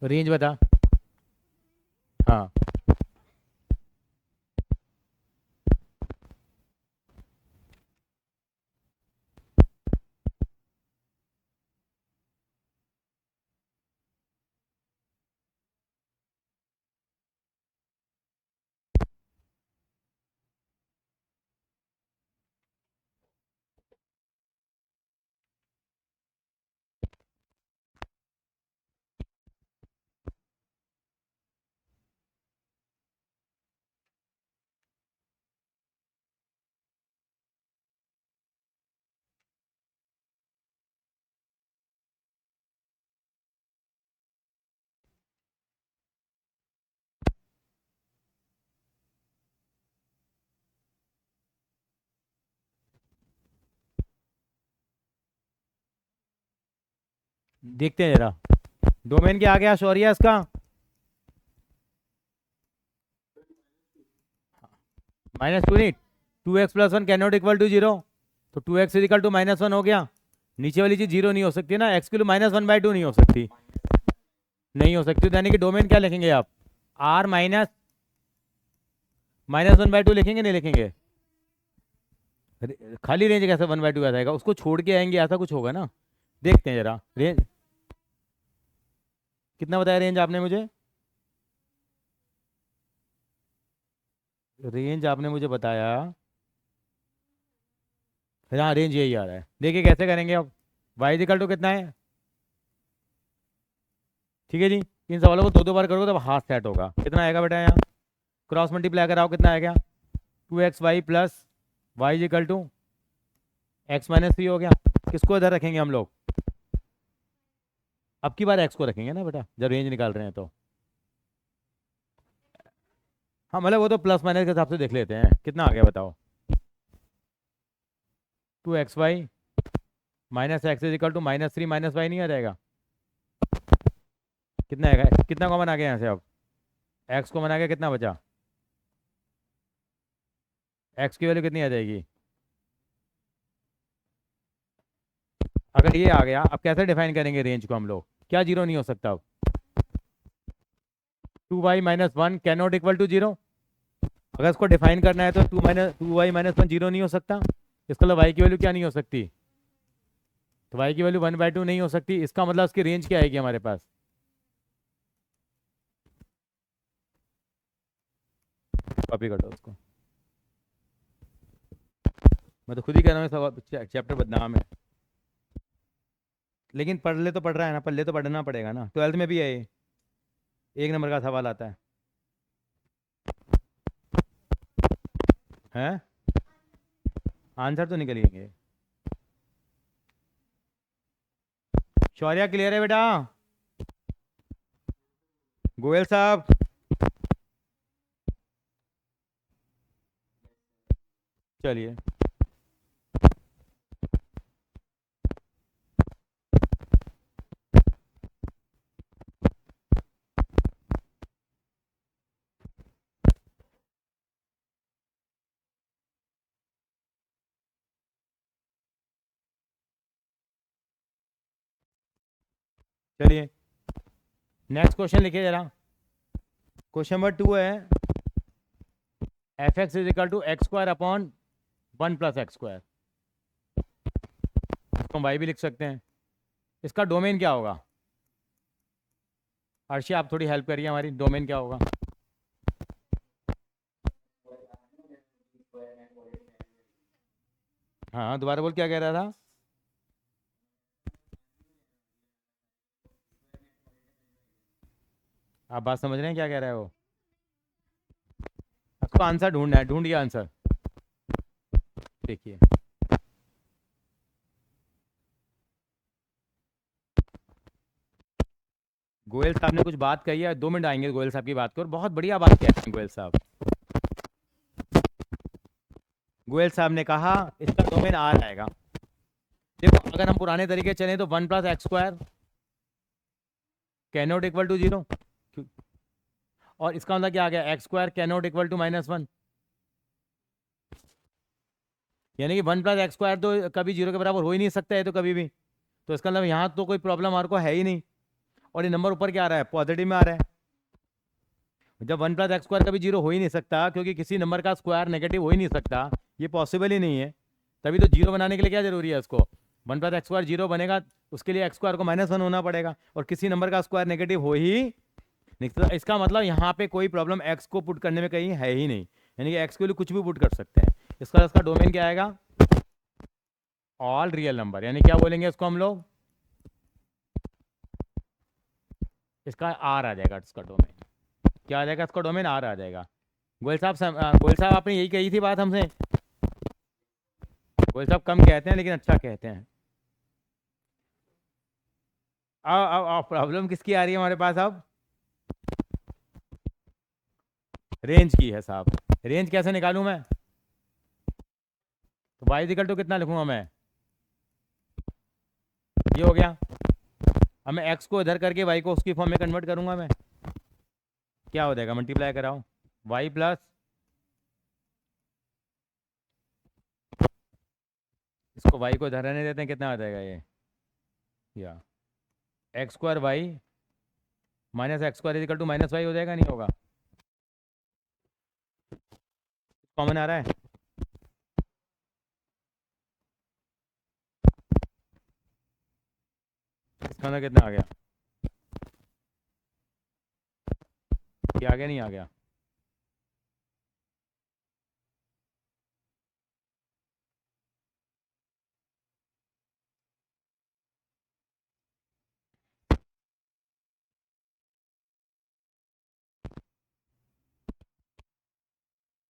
रेंज बता। हाँ, देखते हैं जरा। डोमेन क्या आ गया शौर्या इसका? -2 नहीं, 2x plus 1 can not equal to 0। तो 2x इज इक्वल टू -1 हो गया। नीचे वाली चीज 0 नहीं हो सकती ना, x के लिए -1/2 नहीं हो सकती। नहीं हो सकती, तो यानी कि डोमेन क्या लिखेंगे आप? R -1/2 लिखेंगे, नहीं लिखेंगे? खाली रेंज कैसे 1/2 आ जाएगा? उसको छोड़ के आएंगे, ऐसा कुछ होगा ना। देखते हैं जरा। रेंज कितना बताया रेंज आपने मुझे? रेंज आपने मुझे बताया, हाँ रेंज यही आ रहा है। देखिए कैसे करेंगे अब। वाई इक्वल टू कितना है? ठीक है जी, इन सवालों को दो दो बार करोगे तब हाथ सेट होगा। कितना आएगा बेटा यहाँ? क्रॉस मल्टीप्लाई कराओ, कितना आएगा? 2xy plus Y equal to x-3 हो गया। किसको इधर रखेंगे हम लोग? अब की बार x को रखेंगे ना बेटा, जब रेंज निकाल रहे हैं तो। हाँ मतलब वो तो प्लस माइनस के हिसाब से देख लेते हैं। कितना आ गया बताओ? 2xy minus x is equal to -3 -y नहीं आ जाएगा? कितना आएगा, कितना कॉमन आ गया यहाँ से? अब एक्स कॉमन आ गया, कितना बचा? एक्स की वैल्यू कितनी आ जाएगी अगर ये आ गया? अब कैसे डिफाइन करेंगे रेंज को हम लोग? क्या जीरो नहीं हो सकता? अब 2y-1 can not equal to zero. अगर इसको डिफाइन करना है तो 2y-1 जीरो नहीं हो सकता। इसका मतलब y की वैल्यू क्या नहीं हो सकती? तो y की वैल्यू 1/2 नहीं हो सकती। इसका मतलब इसकी रेंज क्या आएगी हमारे पास? कॉपी कर दो उसको, मैं तो खुद ही कह रहा हूँ चैप्टर बदनाम है। लेकिन पढ़ ले तो पढ़ रहा है ना, पढ़ ले तो पढ़ना पड़ेगा ना, 12th में भी है ये, 1 नंबर का सवाल आता है। हैं? आंसर तो निकलेंगे। शौर्या क्लियर है बेटा? गोयल साहब? चलिए, चलिए नेक्स्ट क्वेश्चन लिखिए जरा। क्वेश्चन नंबर 2 है f(x) is equal to x² upon 1 + x²। इसको हम y भी लिख सकते हैं। इसका डोमेन क्या होगा? अर्शी आप थोड़ी हेल्प करिए हमारी, डोमेन क्या होगा? हाँ दोबारा बोल, क्या कह रहा था? आप बात समझ रहे हैं क्या कह रहा है वो? उसको आंसर ढूंढना है, ढूंढिए आंसर। देखिए गोयल साहब ने कुछ बात कही है, 2 मिनट आएंगे गोयल साहब की बात को, और बहुत बढ़िया बात कहते हैं गोयल साहब। गोयल साहब ने कहा इसका डोमेन आर आएगा। देखो अगर हम पुराने तरीके चलें तो 1 + x² can not equal to 0, और इसका मतलब क्या आ गया? x² can not equal to -1, यानी कि 1 + x² तो कभी 0 के बराबर हो ही नहीं सकता है तो कभी भी। तो इसका मतलब यहाँ तो कोई प्रॉब्लम हमारे को है ही नहीं। और ये नंबर ऊपर क्या आ रहा है? पॉजिटिव में आ रहा है। जब 1 + x² कभी 0 हो ही नहीं सकता, क्योंकि किसी नंबर का स्क्वायर नेगेटिव हो ही नहीं सकता, ये पॉसिबल ही नहीं है। तभी तो 0 बनाने के लिए क्या जरूरी है? इसको 1 + x² 0 बनेगा, उसके लिए x² को -1 होना पड़ेगा, और किसी नंबर का स्क्वायर नेगेटिव हो ही नहीं सकता। इसका मतलब यहाँ पे कोई प्रॉब्लम x को पुट करने में कहीं है ही नहीं, यानी कि x के लिए कुछ भी पुट कर सकते हैं। इसका डोमेन क्या आएगा? ऑल रियल नंबर, यानी क्या बोलेंगे इसको हम लोग? इसका आर आ जाएगा। इसका डोमेन क्या आ जाएगा? इसका डोमेन आर आ जाएगा। गोयल साहब गोयल साहब आपने यही कही थी बात हमसे। गोयल साहब कम कहते हैं लेकिन अच्छा कहते हैं। अब प्रॉब्लम किसकी आ रही है हमारे पास? अब रेंज की है साहब। रेंज कैसे निकालूं मैं? तो y इक्वल टू कितना लिखूंगा मैं? ये हो गया। अब मैं x को इधर करके y को उसकी फॉर्म में कन्वर्ट करूंगा मैं, क्या हो जाएगा? मल्टीप्लाई कराओ y प्लस, इसको y को इधर रहने देते हैं, कितना आ जाएगा ये? या x² y minus x² equal to -y हो जाएगा, नहीं होगा? कॉमन आ रहा है? इसका ना कितना आ गया? ये आ गया नहीं आ गया?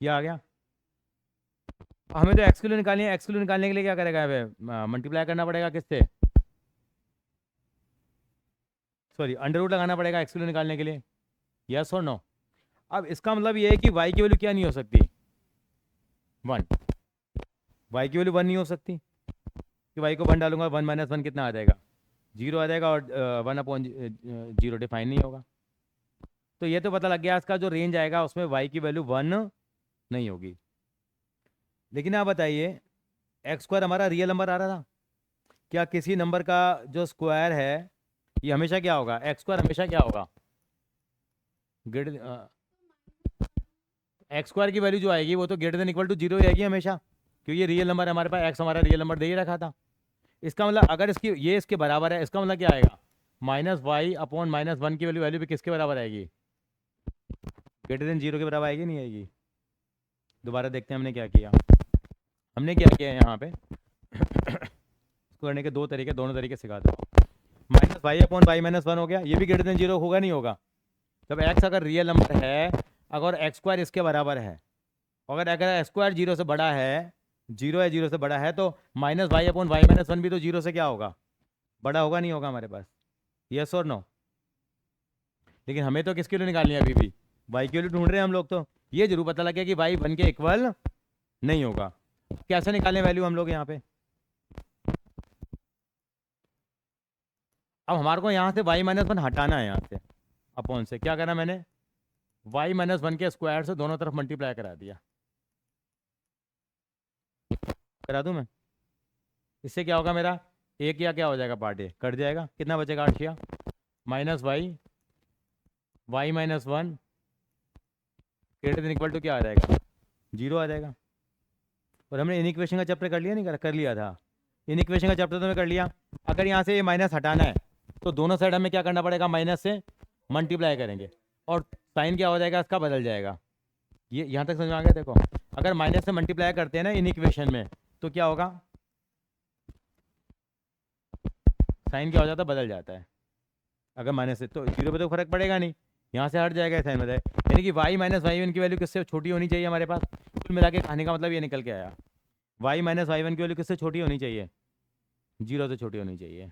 ये आ गया। हमें तो एक्स किलो निकालनी है। एक्स किलो निकालने के लिए क्या करेगा? मल्टीप्लाई करना पड़ेगा किससे? सॉरी, अंडर रूट लगाना पड़ेगा एक्स किलो निकालने के लिए। यस और नो? अब इसका मतलब ये है कि वाई की वैल्यू क्या नहीं हो सकती? 1। वाई की वैल्यू 1 नहीं हो सकती, कि कि वाई को 1 डालूंगा 1 माइनस 1 कितना आ जाएगा, 0 आ जाएगा, और 1/0 डिफाइन नहीं होगा। तो ये तो पता लग गया इसका जो रेंज आएगा उसमें वाई की वैल्यू 1 नहीं होगी। लेकिन आप बताइए एक्स स्क्वायर हमारा रियल नंबर आ रहा था, क्या किसी नंबर का जो स्क्वायर है ये हमेशा क्या होगा, एक्स स्क्वायर हमेशा क्या होगा, ग्रेटर एक्स स्क्वायर की वैल्यू जो आएगी वो तो ग्रेटर देन इक्वल टू 0 ही आएगी हमेशा, क्योंकि ये रियल नंबर है हमारे पास, एक्स हमारा रियल नंबर दे ही रखा था। इसका मतलब अगर इसके बराबर है, इसका मतलब क्या आएगा, -y/-1 की वैल्यू भी किसके बराबर आएगी, ग्रेटर देन 0 के बराबर आएगी नहीं आएगी। दोबारा देखते हैं हमने क्या किया। हमने क्या किया यहाँ पे इसको करने के दो तरीके, दोनों तरीके सिखा दो। -y/y-1 हो गया, ये भी ग्रेटर देन 0 होगा नहीं होगा। जब x अगर रियल नंबर है, अगर एक्स स्क्वायर इसके बराबर है, अगर एक्स स्क्वायर 0 से बड़ा है, 0 है 0 से बड़ा है, तो -y/y-1 भी तो 0 से क्या होगा, बड़ा होगा नहीं होगा हमारे पास, यस और नो। लेकिन हमें तो किसकी वैल्यू निकालनी है, अभी भी y की वैल्यू ढूंढ रहे हैं हम लोग। तो ये जरूर पता लगे कि y 1 के इक्वल नहीं होगा। कैसे निकालें वैल्यू हम लोग यहाँ पे, अब हमारे को यहाँ से y-1 हटाना है, यहाँ से अपॉन से क्या करना मैंने, y-1 के स्क्वायर से दोनों तरफ मल्टीप्लाई करा दिया, करा दूं मैं, इससे क्या होगा मेरा एक या क्या हो जाएगा, पार्ट ए कट जाएगा, कितना बचेगा 8 -y y-1 greater than equal to क्या आ जाएगा, 0 आ जाएगा। और हमने इन इक्वेशन का चैप्टर कर लिया, नहीं कर लिया था, इन इक्वेशन का चैप्टर तो मैं कर लिया। अगर यहाँ से ये माइनस हटाना है तो दोनों साइड हमें क्या करना पड़ेगा, माइनस से मल्टीप्लाई करेंगे, और साइन क्या हो जाएगा इसका, बदल जाएगा। ये यहाँ तक समझ में आ गया। देखो अगर माइनस से मल्टीप्लाई करते हैं ना इन इक्वेशन में, तो क्या होगा, साइन क्या हो जाता है, बदल जाता है। अगर माइनस से तो 0 पे तो फर्क पड़ेगा नहीं, यहाँ से हट जाएगा साइन बदल, यानी कि y-y1 की वैल्यू किससे छोटी होनी चाहिए हमारे पास। कुल मिला के कहने का मतलब ये निकल के आया, y-y1 की वैल्यू किससे छोटी होनी चाहिए, 0 से छोटी होनी चाहिए।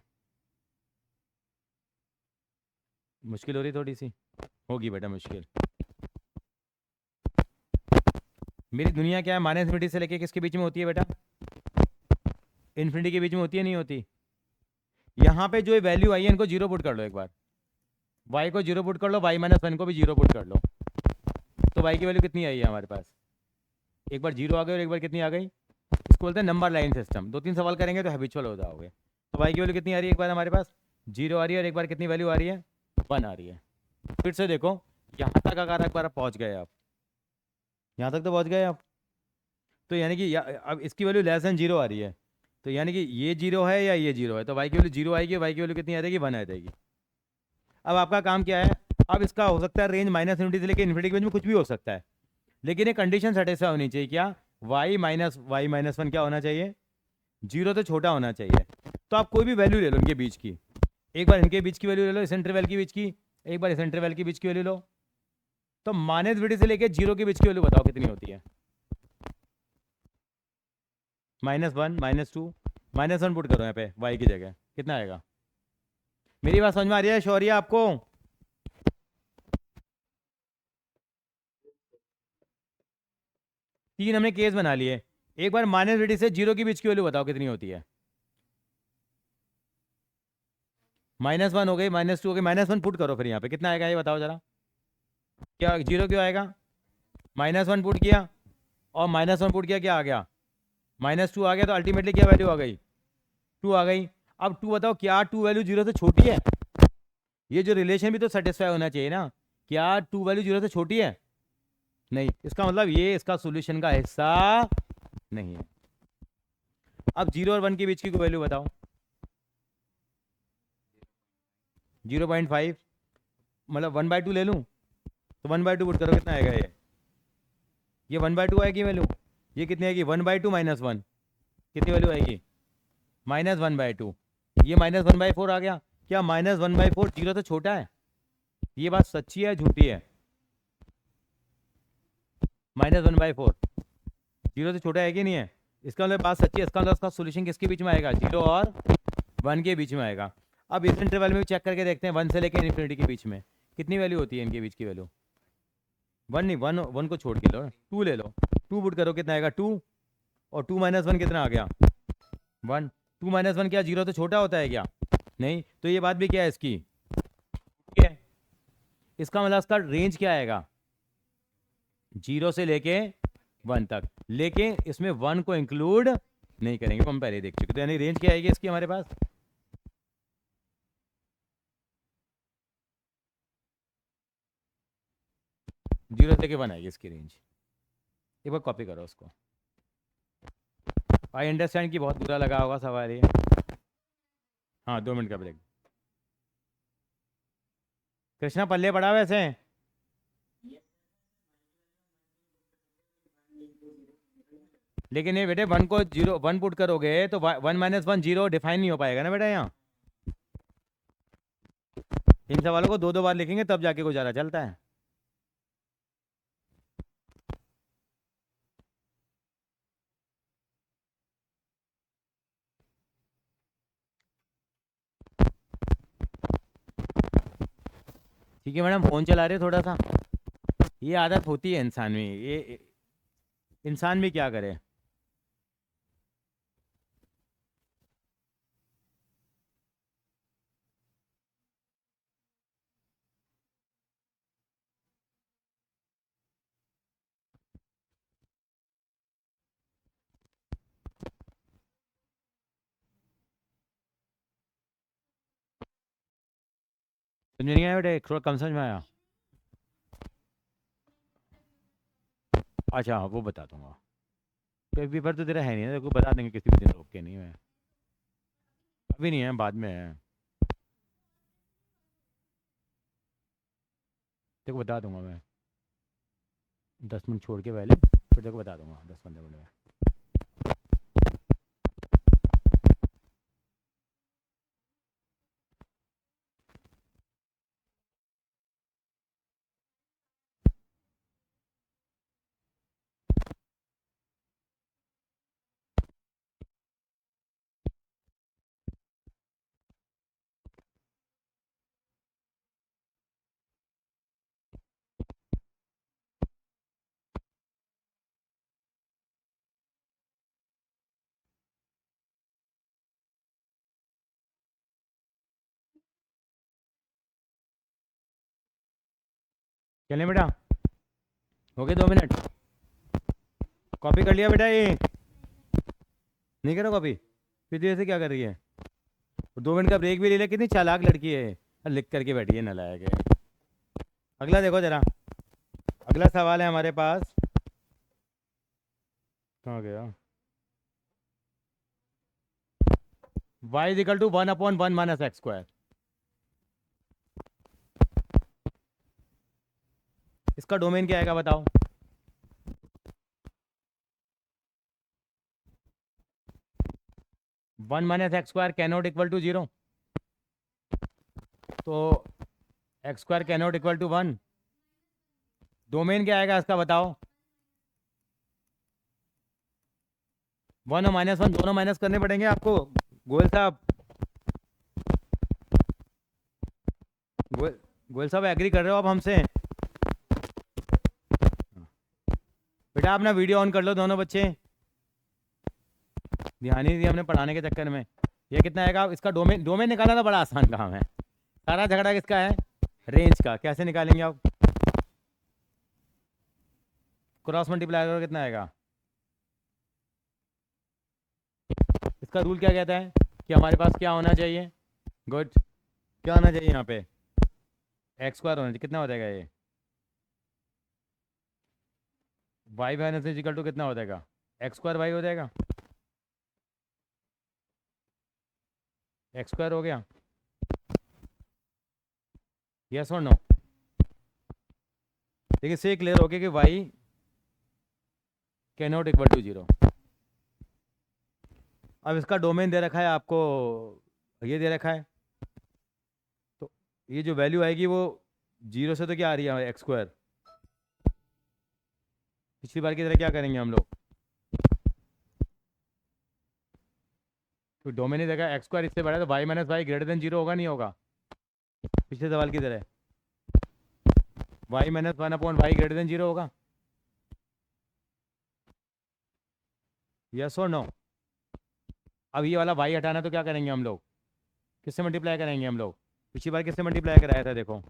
मुश्किल हो रही थोड़ी सी, होगी बेटा मुश्किल। मेरी दुनिया क्या है, -इन्फिनिटी से लेके किसके बीच में होती है बेटा, इन्फिनिटी के बीच में होती है, नहीं होती। यहाँ पे जो वैल्यू आई है इनको 0 पुट कर लो एक बार, y को 0 पुट कर लो, y-1 को भी 0 पुट कर लो, तो y की वैल्यू कितनी आई है हमारे पास, एक बार 0 आ गई और एक बार कितनी आ गई। इसको बोलते हैं नंबर लाइन सिस्टम, 2-3 सवाल करेंगे तो हैबिचुअल हो जाओगे। तो y की वैल्यू कितनी आ रही है, एक बार हमारे पास 0 आ रही है, और एक बार कितनी वैल्यू आ रही है, 1 आ रही है। फिर से देखो यहाँ तक अगर एक बार पहुँच गए आप, यहाँ तक तो पहुँच गए आप, तो यानी कि अब इसकी वैल्यू लेस देन 0 आ रही है, तो यानी कि ये 0 है या ये 0 है, तो y की वैल्यू 0 आएगी, y की वैल्यू कितनी आ जाएगी, 1 आ जाएगी। अब आपका काम क्या है, अब इसका हो सकता है रेंज -इन्फिनिटी से लेकर इन्फिनिटी के बीच में कुछ भी हो सकता है, लेकिन ये कंडीशन सेटिस्फाई होनी चाहिए, क्या y-1 क्या होना चाहिए, 0 से छोटा होना चाहिए। तो आप कोई भी वैल्यू ले लो इनके बीच की, एक बार इनके बीच की वैल्यू ले लो, इस इंटरवल के बीच की, एक बार इस इंटरवल के बीच की वैल्यू लो, तो -1 से लेकर 0 के बीच की वैल्यू बताओ कितनी होती है, -1 -2 -1 पुट करो यहाँ पे y की जगह, कितना आएगा। मेरी बात समझ में आ रही है शौर्य आपको, तीन हमने केस बना लिए, एक बार -1 से 0 के बीच की वैल्यू बताओ कितनी होती है, -1 हो गई, -2 हो गई, -1 पुट करो, फिर यहाँ पे कितना आएगा ये बताओ जरा, क्या 0 क्यों आएगा, -1 पुट किया और -1 पुट किया, क्या आ गया, -2 आ गया, तो अल्टीमेटली क्या वैल्यू आ गई, 2 आ गई। अब 2 बताओ क्या 2 वैल्यू 0 से छोटी है, ये जो रिलेशन भी तो सेटिस्फाई होना चाहिए ना, क्या 2 वैल्यू 0 से छोटी है, नहीं, इसका मतलब ये इसका सॉल्यूशन का हिस्सा नहीं है। अब 0 और 1 के बीच की वैल्यू बताओ, 0.5, मतलब 1/2 ले लूं, तो 1/2 पुट करो, कितना आएगा ये 1/2 आएगी वैल्यू, ये कितनी आएगी 1/2 -1, कितनी वैल्यू आएगी -1/2, ये -1/4 आ गया। क्या -1/4 0 से छोटा है, ये बात सच्ची है झूठी है, -1/4 0 से छोटा है कि नहीं है, इसका मतलब बात सच्ची है, इसका मतलब इसका सोल्यूशन किसके बीच में आएगा, 0 और 1 के बीच में आएगा। अब इस इंटरवल में भी चेक करके देखते हैं 1 से लेकर इन्फिनिटी के बीच में कितनी वैल्यू होती है, इनके बीच की वैल्यू 1 नहीं, 1 को छोड़ के लो, 2 ले लो, 2 पुट करो, कितना आएगा 2, और 2 - 1 कितना आ गया 1, 2 - 1 क्या 0 तो छोटा होता है क्या? नहीं, तो ये बात भी क्या है इसकी, ठीक है। इसका मतलब इसका रेंज क्या आएगा, 0 से लेके 1 तक, लेकिन इसमें 1 को इंक्लूड नहीं करेंगे, हम पहले देख चुके, तो यानी रेंज क्या आएगी इसकी हमारे पास, 0 से लेके 1 आएगी इसकी रेंज। एक बार कॉपी करो उसको। आई अंडरस्टैंड कि बहुत बुरा लगा होगा सवाल ये। हाँ 2 मिनट का ब्रेक। कृष्णा पल्ले पड़ा वैसे, लेकिन ये बेटे 1 को 0 1 पुट करोगे तो 1 - 1 0 डिफाइन नहीं हो पाएगा ना बेटा यहाँ। इन सवालों को 2 2 बार लिखेंगे तब जाके गुजारा चलता है। ठीक है मैडम, फ़ोन चला रहे थोड़ा सा, ये आदत होती है इंसान में, ये इंसान भी क्या करे। समझ नहीं आया बेटे, थोड़ा कम समझ में आया। अच्छा हाँ, वो बता दूंगा, तो पेपर तो तेरा है नहीं ना, तेरे को बता देंगे किसी भी दिन, रोक के नहीं है, अभी नहीं है, बाद में है, तेरे को बता दूंगा मैं, 10 मिनट छोड़ के पहले फिर तेरे को बता दूंगा 10 15 मिनट में। चलें बेटा, हो गए 2 मिनट, कॉपी कर लिया बेटा ये, नहीं करो कॉपी, फिर देर से क्या कर रही है, 2 मिनट का ब्रेक भी ले लिया, कितनी चालाक लड़की है, लिख करके बैठी है नालायक है। अगला देखो जरा, अगला सवाल है हमारे पास, कहाँ गया, y is equal to 1/1 - x², इसका डोमेन क्या आएगा बताओ, 1 - x² कैनॉट इक्वल टू 0, तो x² cannot equal to 1, domain क्या आएगा इसका बताओ, 1 और -1 दोनों माइनस करने पड़ेंगे आपको, गोयल साहब, गोयल साहब एग्री कर रहे हो आप हमसे, बेटा अपना वीडियो ऑन कर लो दोनों बच्चे, ध्यान ही नहीं दिया हमने पढ़ाने के चक्कर में। ये कितना आएगा इसका, डोमेन डोमेन निकालना तो बड़ा आसान काम है, सारा झगड़ा किसका है, रेंज का, कैसे निकालेंगे आप, क्रॉस मल्टीप्लाई करो कितना आएगा, इसका रूल क्या कहता है कि हमारे पास क्या होना चाहिए, गुड, क्या होना चाहिए यहाँ पे, x² होना चाहिए, कितना हो जाएगा ये, y माइनस इक्वल टू कितना हो जाएगा, x² y हो जाएगा, x² हो गया, यस और नो, देखिए से क्लियर हो गया कि y can not equal to 0। अब इसका डोमेन दे रखा है आपको, ये दे रखा है, तो ये जो वैल्यू आएगी वो 0 से तो क्या आ रही है x², पिछली बार की तरह क्या करेंगे हम लोग, तो डोमेन ही देखा x² इससे बड़ा है, तो y - y ग्रेटर देन 0 होगा नहीं होगा, पिछले सवाल की तरह y - 1/y ग्रेटर देन 0 होगा, यस और नो, अब ये वाला y हटाना, तो क्या करेंगे हम लोग, किससे मल्टीप्लाई करेंगे हम लोग, पिछली बार किससे मल्टीप्लाई कराया था, देखो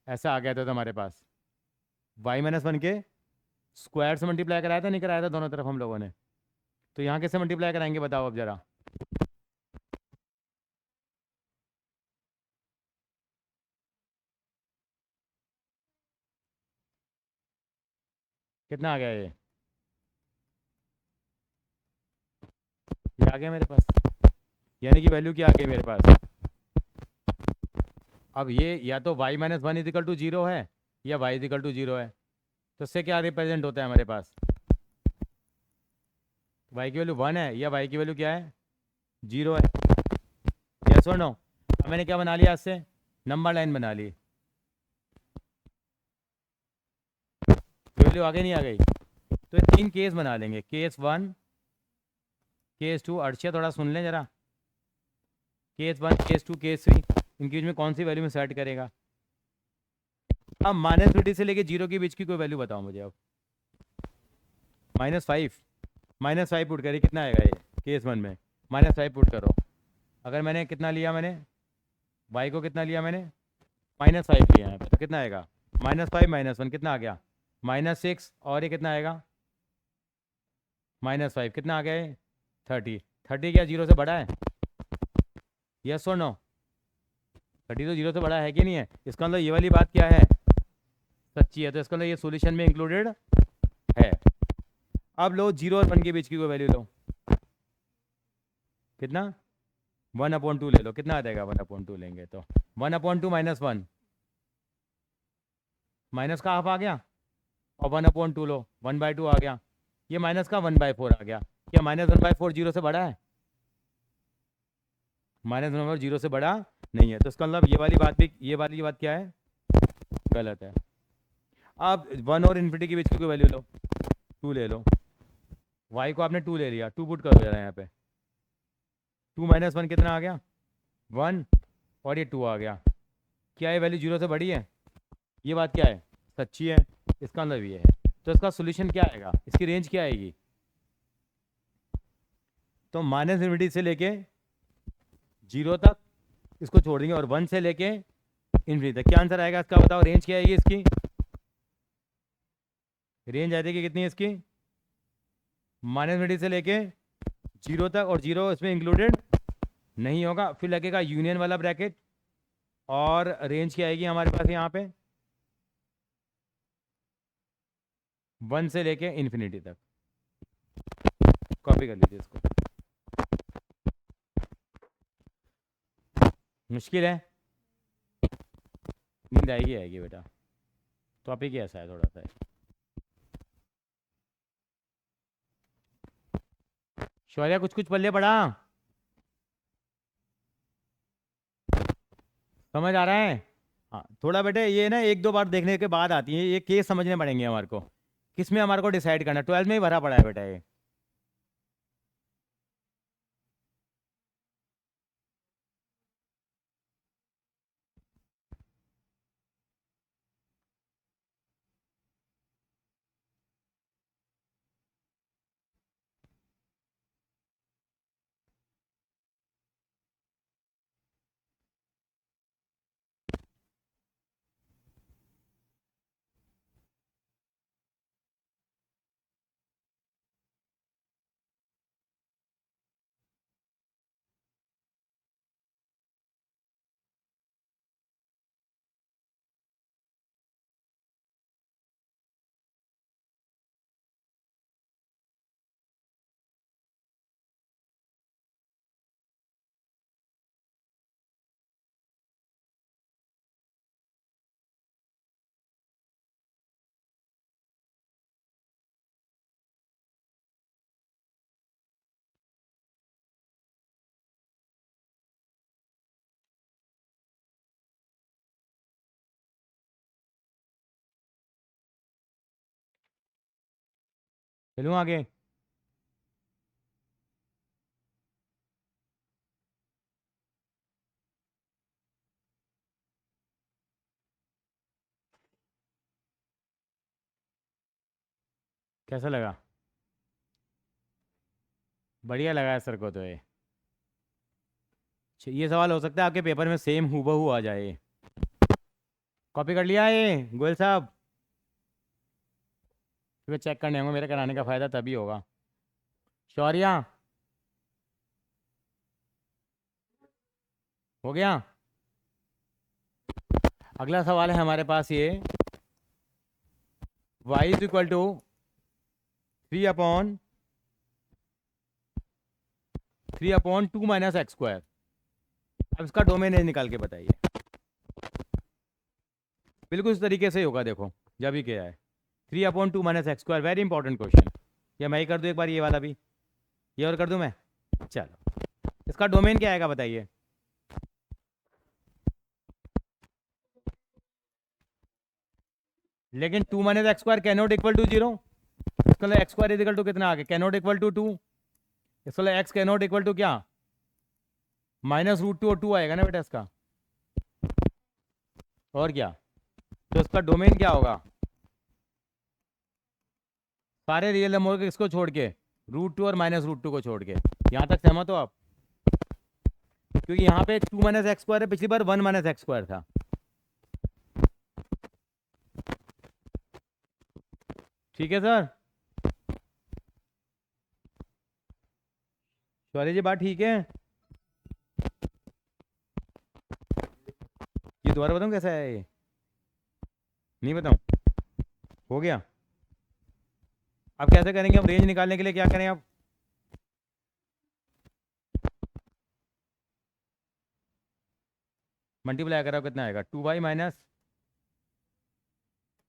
ऐसा आ गया था हमारे पास, y-1 के स्क्वायर से मल्टीप्लाई कराया था, नहीं कराया था दोनों तरफ हम लोगों ने। तो यहाँ किससे मल्टीप्लाई कराएंगे बताओ अब जरा। कितना आ गया ये आ गया मेरे पास, यानी कि वैल्यू क्या आ गई मेरे पास। अब ये या तो y-1 इजिकल टू जीरो है, या y इजिकल टू जीरो है। तो इससे क्या रिप्रेजेंट होता है हमारे पास, y की वैल्यू 1 है, या y की वैल्यू क्या है, जीरो है। यस और नो। अब मैंने क्या बना लिया इससे, नंबर लाइन बना ली। वैल्यू आ गई नहीं आ गई। तो ये 3 केस बना लेंगे, केस 1, केस 2, अर्चिया थोड़ा सुन लें जरा, केस 1, केस 2, केस 3, इनके बीच में कौन सी वैल्यू में सेट करेगा। अब -50 से लेके जीरो के बीच की कोई वैल्यू बताओ मुझे अब। -5, -5 पुट करिए, कितना आएगा ये केस 1 में, -5 पुट करो। अगर मैंने कितना लिया, मैंने y को कितना लिया मैंने, -5 लिया है, तो कितना आएगा, -5 -1 कितना आ गया, -6, और ये कितना आएगा, -5 कितना आ गया ये, 30। 30 क्या जीरो से बड़ा है, यस और नो। 30 तो जीरो से बड़ा है कि नहीं है, इसका मतलब ये वाली बात क्या है, सच्ची है, तो इसका मतलब ये सॉल्यूशन में इंक्लूडेड है। अब लो 0 और 1 के बीच की कोई वैल्यू लो, कितना, 1/2 ले लो, कितना आ जाएगा 1/2 लेंगे तो, 1/2 -1, माइनस का हाफ आ गया, और 1/2 लो, 1/2 आ गया, ये माइनस का 1/4 आ गया। क्या -1/4 जीरो से बड़ा है, -1/4 जीरो से बड़ा नहीं है, तो इसका मतलब ये वाली बात भी, ये वाली बात क्या है, गलत है। अब 1 और इन्फिनिटी के बीच की कोई वैल्यू लो, 2 ले लो, y को आपने 2 ले लिया, 2 पुट करो जरा यहाँ पे, 2 - 1 कितना आ गया, 1, और ये 2 आ गया। क्या ये वैल्यू जीरो से बड़ी है, ये बात क्या है, सच्ची है, इसका मतलब ये है। तो इसका सोल्यूशन क्या आएगा, इसकी रेंज क्या आएगी, तो -इन्फिनिटी से लेके जीरो तक इसको छोड़ देंगे, और 1 से लेके इन्फिनिटी तक, क्या आंसर आएगा इसका बताओ, रेंज क्या आएगी इसकी, रेंज आ जाएगी कितनी है इसकी, -इन्फिनिटी से लेके जीरो तक, और जीरो इसमें इंक्लूडेड नहीं होगा, फिर लगेगा यूनियन वाला ब्रैकेट, और रेंज क्या आएगी हमारे पास यहाँ पे, 1 से लेके इन्फिनिटी तक। कॉपी कर लीजिए इसको, मुश्किल है, नींद आएगी आएगी बेटा, टॉपिक ही ऐसा है थोड़ा सा। शौर्या कुछ कुछ पल्ले पड़ा, समझ आ रहा है। हाँ थोड़ा बेटे, ये ना एक दो बार देखने के बाद आती है, ये केस समझने पड़ेंगे हमारे को, किसमें हमारे को डिसाइड करना, 12 में ही भरा पड़ा है बेटा ये। चलूँ आगे, कैसा लगा, बढ़िया लगा है सर को तो ये। ये सवाल हो सकता है आपके पेपर में सेम हूबहू आ जाए। कॉपी कर लिया ये गोयल साहब? फिर चेक करने होंगे, मेरे कराने का फ़ायदा तभी होगा। शौर्या, हो गया? अगला सवाल है हमारे पास ये, y is equal to 3/2 - x²। अब इसका डोमेन एज निकाल के बताइए। बिल्कुल इस तरीके से ही होगा, देखो जब ही क्या है 3/2 - x²। Very important question. या मैं ही कर दूँ एक बार ये वाला भी, ये और कर दूँ मैं? चलो, इसका डोमेन क्या आएगा बताइए। लेकिन 2 - x² कैनॉट इक्वल टू 0। इसका मतलब x² इज इक्वल टू कितना आ गया? Cannot equal to 2। इसका मतलब x कैनॉट इक्वल टू क्या? -√2 और 2 आएगा ना बेटा इसका, और क्या? तो इसका डोमेन क्या होगा? सारे रियल नंबर को किसको छोड़ के? √2 और -√2 को छोड़ के। यहाँ तक सहमत हो आप? क्योंकि यहाँ पे 2 - x² है, पिछली बार 1 - x² था। ठीक है सर? सॉरी जी, बात ठीक है? ये दोबारा बताऊँ कैसा है ये? नहीं बताऊँ? हो गया? अब कैसे करेंगे हम रेंज निकालने के लिए, क्या करें आप? मल्टीप्लाई करो, कितना आएगा? 2y -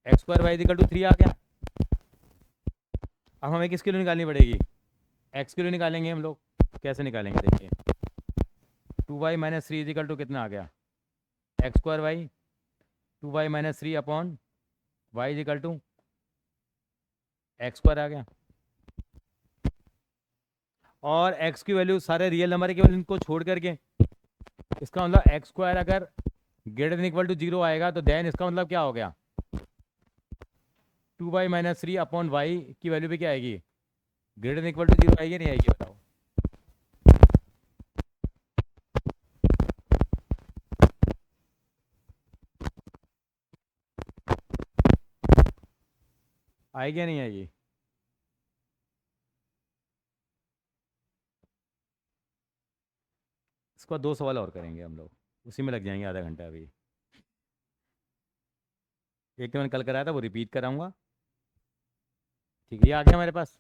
x²y इक्वल टू 3 आ गया। अब हमें किसके लिए निकालनी पड़ेगी? x के लिए निकालेंगे हम लोग। कैसे निकालेंगे देखिए, 2y - 3 इक्वल टू कितना आ गया? x²y। 2y - 3/y equal to x² आ गया। और x की वैल्यू सारे रियल नंबर है, केवल इनको छोड़ करके। इसका मतलब x² अगर ग्रेटर देन इक्वल टू 0 आएगा तो देन इसका मतलब क्या हो गया? 2y - 3/y की वैल्यू भी क्या आएगी? ग्रेटर देन इक्वल टू 0 आएगी, नहीं आएगी बताओ? आएगी या नहीं आएगी? इसके बाद 2 सवाल और करेंगे हम लोग, उसी में लग जाएंगे आधा घंटा अभी। एक तो मैंने कल कराया था, वो रिपीट कराऊंगा। ठीक है, ये आ गया हमारे पास।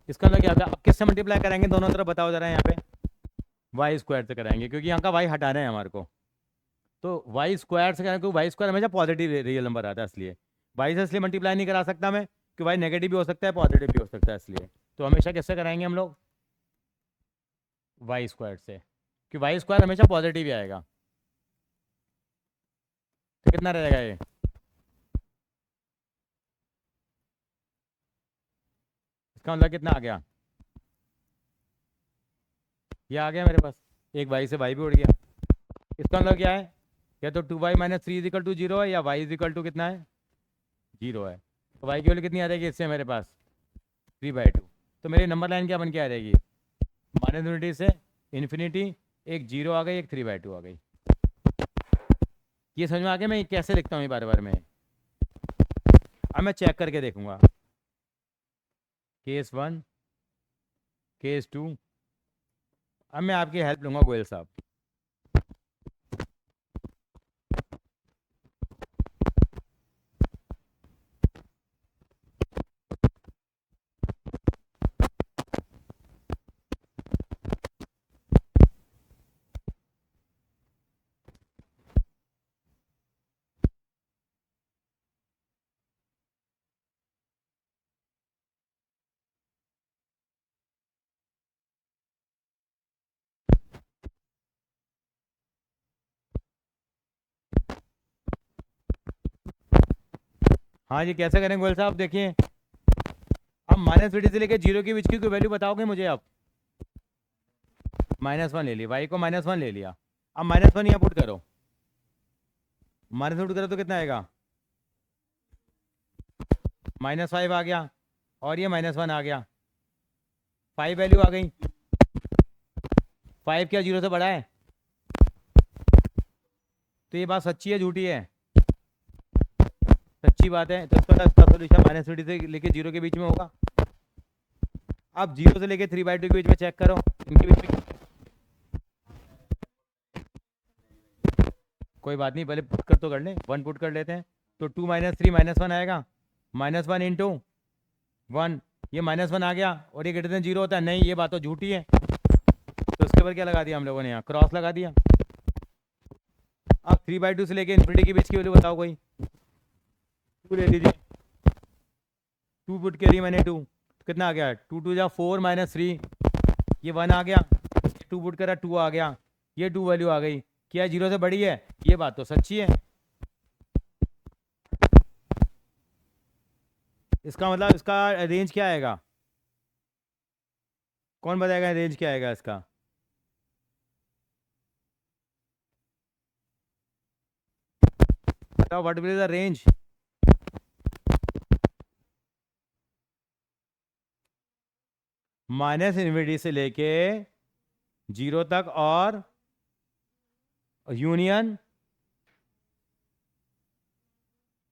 इसका मतलब क्या होगा? अब किससे मल्टीप्लाई कराएंगे दोनों तरफ बताओ जरा। यहाँ पे y² से कराएंगे, क्योंकि यहाँ का y हटाना है हमारे को। तो y² से कराएंगे, क्योंकि y² हमेशा पॉजिटिव रियल नंबर आता है, इसलिए y से इसलिए मल्टीप्लाई नहीं करा सकता मैं, कि y नेगेटिव भी हो सकता है पॉजिटिव भी हो सकता है, इसलिए। तो हमेशा किससे कराएंगे हम लोग? y² से, कि y² हमेशा पॉजिटिव ही आएगा। तो कितना रहेगा ये? इसका मतलब कितना आ गया? ये आ गया मेरे पास। एक y से y भी उड़ गया। इसका मतलब क्या है? या तो 2y - 3 इक्वल टू 0 है, या y इक्वल टू कितना है? 0 है। तो y की वैल्यू कितनी आ जाएगी इससे मेरे पास? 3/2। तो मेरी नंबर लाइन क्या बन के आ जाएगी? -इन्फिनिटी से इन्फिनिटी, एक 0 आ गई, एक 3/2 आ गई। ये समझ में आ गया मैं ये कैसे लिखता हूँ ये बार बार में? अब मैं चेक करके देखूंगा। Case 1, case 2। अब मैं आपकी हेल्प लूंगा गोयल साहब। हाँ जी, कैसे करें गोयल साहब? देखिए, अब -3 से लेकर 0 के बीच की कोई वैल्यू बताओगे मुझे आप? -1 ले लिया, y को -1 ले लिया। अब -1 यहाँ पुट करो, -1 करो तो कितना आएगा? -5 आ गया, और ये -1 आ गया। 5 वैल्यू आ गई। 5 क्या 0 से बड़ा है? तो ये बात सच्ची है झूठी है? सच्ची बात है। तो इसका सोल्यूशन माइनस थ्री से लेके 0 के बीच में होगा। अब 0 से लेके 3/2 के बीच में चेक करो, इनके बीच में कोई बात नहीं, पहले पुट कर तो कर ले, 1 पुट कर लेते हैं। तो 2 - 3 -1 आएगा, -1 इंटू 1, ये -1 आ गया और ये ग्रेटर देन 0 होता है। नहीं, ये बात तो झूठी है। तो इसके ऊपर क्या लगा दिया हम लोगों ने? यहाँ क्रॉस लगा दिया। अब 3/2 से लेके इन्फिनिटी के बीच की वैल्यू बताओ कोई। 2 ले लीजिए, 2 पुट करी मैंने 2, तो कितना आ गया? 2 2 जा 4 -3, ये 1 आ गया। 2 पुट करा 2 आ गया, ये 2 वैल्यू आ गई। क्या 0 से बड़ी है? ये बात तो सच्ची है। इसका मतलब इसका रेंज क्या आएगा? कौन बताएगा रेंज क्या आएगा इसका? बताओ, what will the range? Minus infinity से लेके 0 तक और यूनियन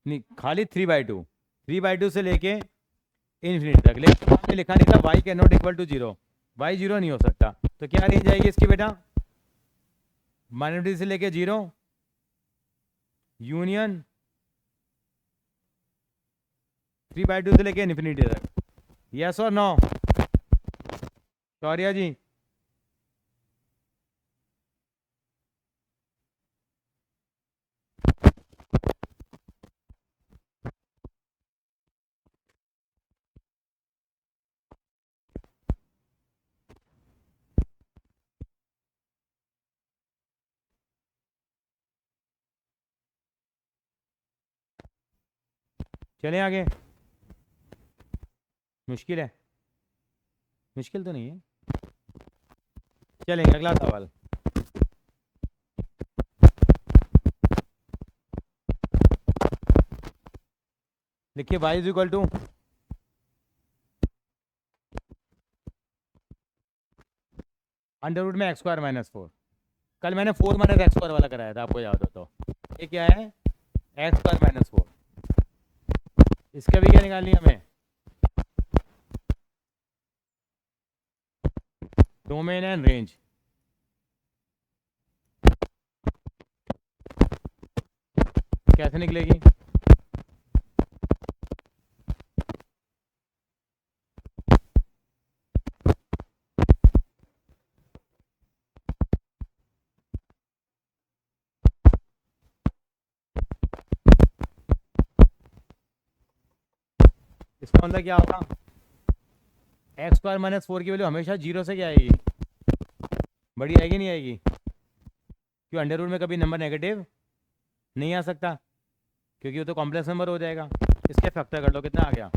नहीं, खाली 3/2, 3/2 से लेके इन्फिनिटी तक। लेकिन आपने लिखा नहीं था y can not equal to 0, y 0 नहीं हो सकता। तो क्या रेंज आएगी इसकी बेटा? माइनस से लेके 0 यूनियन 3/2 से लेके इन्फिनिटी तक। यस और नो? शौर्या जी, चलें आगे। मुश्किल है? मुश्किल तो नहीं है, चलेंगे अगला सवाल। लिखिए y is equal to under root में x² - 4। कल मैंने 4 - x² वाला कराया था, आपको याद हो तो। ये क्या है? x² - 4। इसका भी क्या निकालनी है हमें? Domain and range. कैसे निकलेगी? इसका मतलब क्या होगा? x² - 4 की वैल्यू हमेशा 0 से क्या आएगी? बड़ी आएगी नहीं आएगी? क्यों? अंडर रूट में कभी नंबर नेगेटिव नहीं आ सकता, क्योंकि वो तो कॉम्प्लेक्स नंबर हो जाएगा। इसके फैक्टर कर लो, कितना आ गया?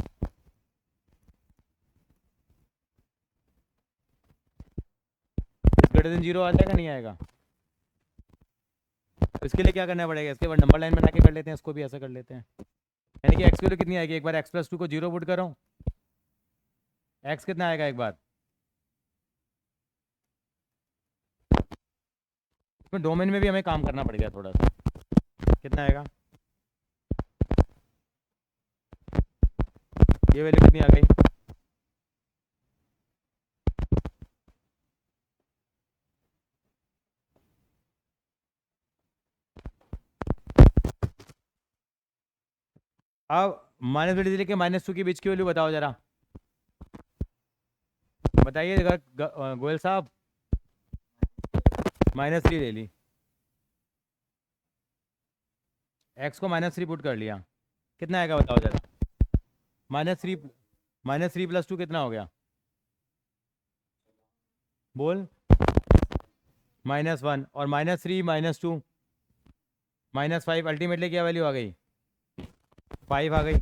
ग्रेटर देन 0 आ जाएगा नहीं आएगा? तो इसके लिए क्या करना पड़ेगा? इसके बाद नंबर लाइन बना के कर लेते हैं, इसको भी ऐसा कर लेते हैं। यानी कि एक्स की वैल्यू कितनी आएगी? एक बार x+2 को 0 पुट करो, x कितना आएगा एक बार? इसमें डोमेन में भी हमें काम करना पड़ेगा थोड़ा सा। कितना आएगा? ये वैल्यू कितनी आ गई? अब -2 से लेके -2 के बीच की वैल्यू बताओ जरा, बताइए गोयल साहब। -3 ले ली, x को -3 पुट कर लिया, कितना आएगा बताओ जरा? -3 + 2 कितना हो गया? बोल। -1 और -3 -2 -5, अल्टीमेटली क्या वैल्यू आ गई? 5 आ गई।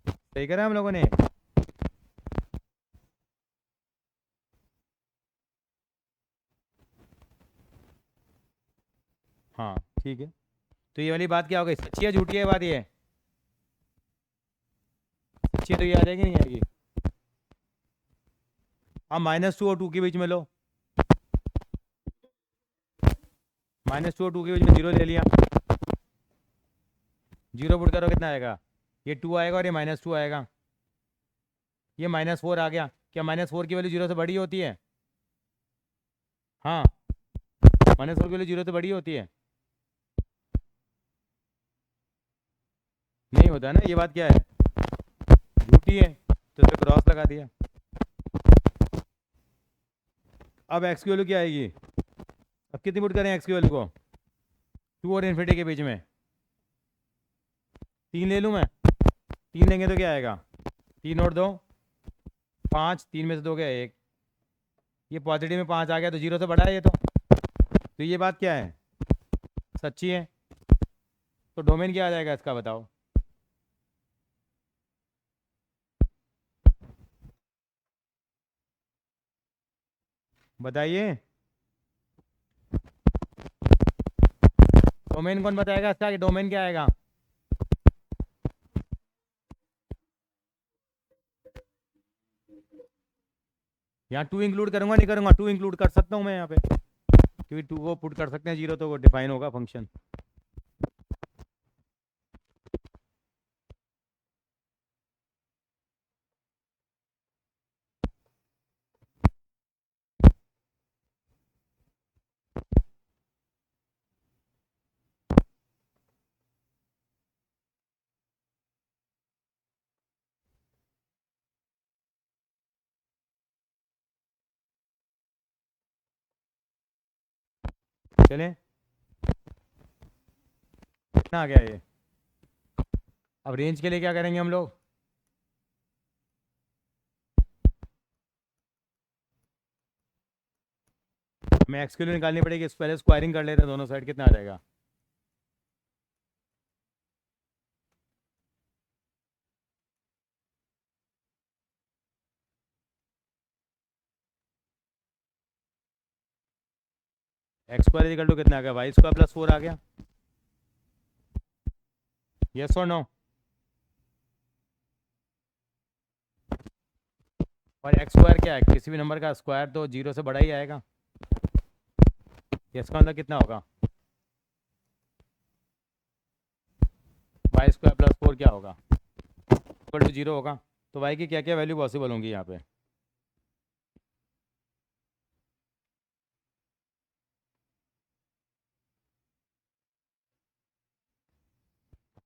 सही करा हम लोगों ने। हाँ ठीक है। तो ये वाली बात क्या हो गई? सच्ची है झूठी है बात? ये सच्ची है तो ये आ जाएगी नहीं आएगी? अब -2 और 2 के बीच में लो, -2 और 2 के बीच में 0 ले लिया, 0 पुट करो कितना आएगा, ये 2 आएगा और ये -2 आएगा, ये -4 आ गया। क्या -4 की वैल्यू 0 से बड़ी होती है? हाँ, -4 की वैल्यू 0 से बड़ी होती है? नहीं होता है ना, ये बात क्या है, झूठी है, तो इसे क्रॉस लगा दिया। अब एक्स की वैल्यू क्या आएगी, अब कितनी पुट करें एक्स की वैल्यू को, 2 और इन्फिनिटी के बीच में 3 ले लूँ मैं, 3 लेंगे तो क्या आएगा, 3 और 2 5, 3 में से 2 गया 1, ये पॉजिटिव में 5 आ गया तो 0 से बड़ा है ये तो ये बात क्या है, सच्ची है। तो डोमेन क्या आ जाएगा इसका बताओ, बताइए, डोमेन कौन बताएगा इसका कि डोमेन क्या आएगा? यहाँ 2 इंक्लूड करूंगा नहीं करूंगा, 2 इंक्लूड कर सकता हूँ मैं यहाँ पे, क्योंकि 2 को पुट कर सकते हैं 0 तो वो डिफाइन होगा फंक्शन। चलें, कितना आ गया ये, अब रेंज के लिए क्या करेंगे हम लोग, हमें एक्स के लिए निकालनी पड़ेगी, इस पहले स्क्वायरिंग कर लेते हैं दोनों साइड, कितना आ जाएगा, एक्स स्क्वायर इक्वल टू कितना आ गया, वाई स्क्वायर +4 आ गया, यस और नो, और एक्स स्क्वायर क्या है, किसी भी नंबर का स्क्वायर तो 0 से बड़ा ही आएगा, इसका मतलब कितना होगा, वाई स्क्वायर +4 क्या होगा, इक्वल टू 0 होगा। तो वाई की क्या क्या वैल्यू पॉसिबल होंगी यहाँ पे,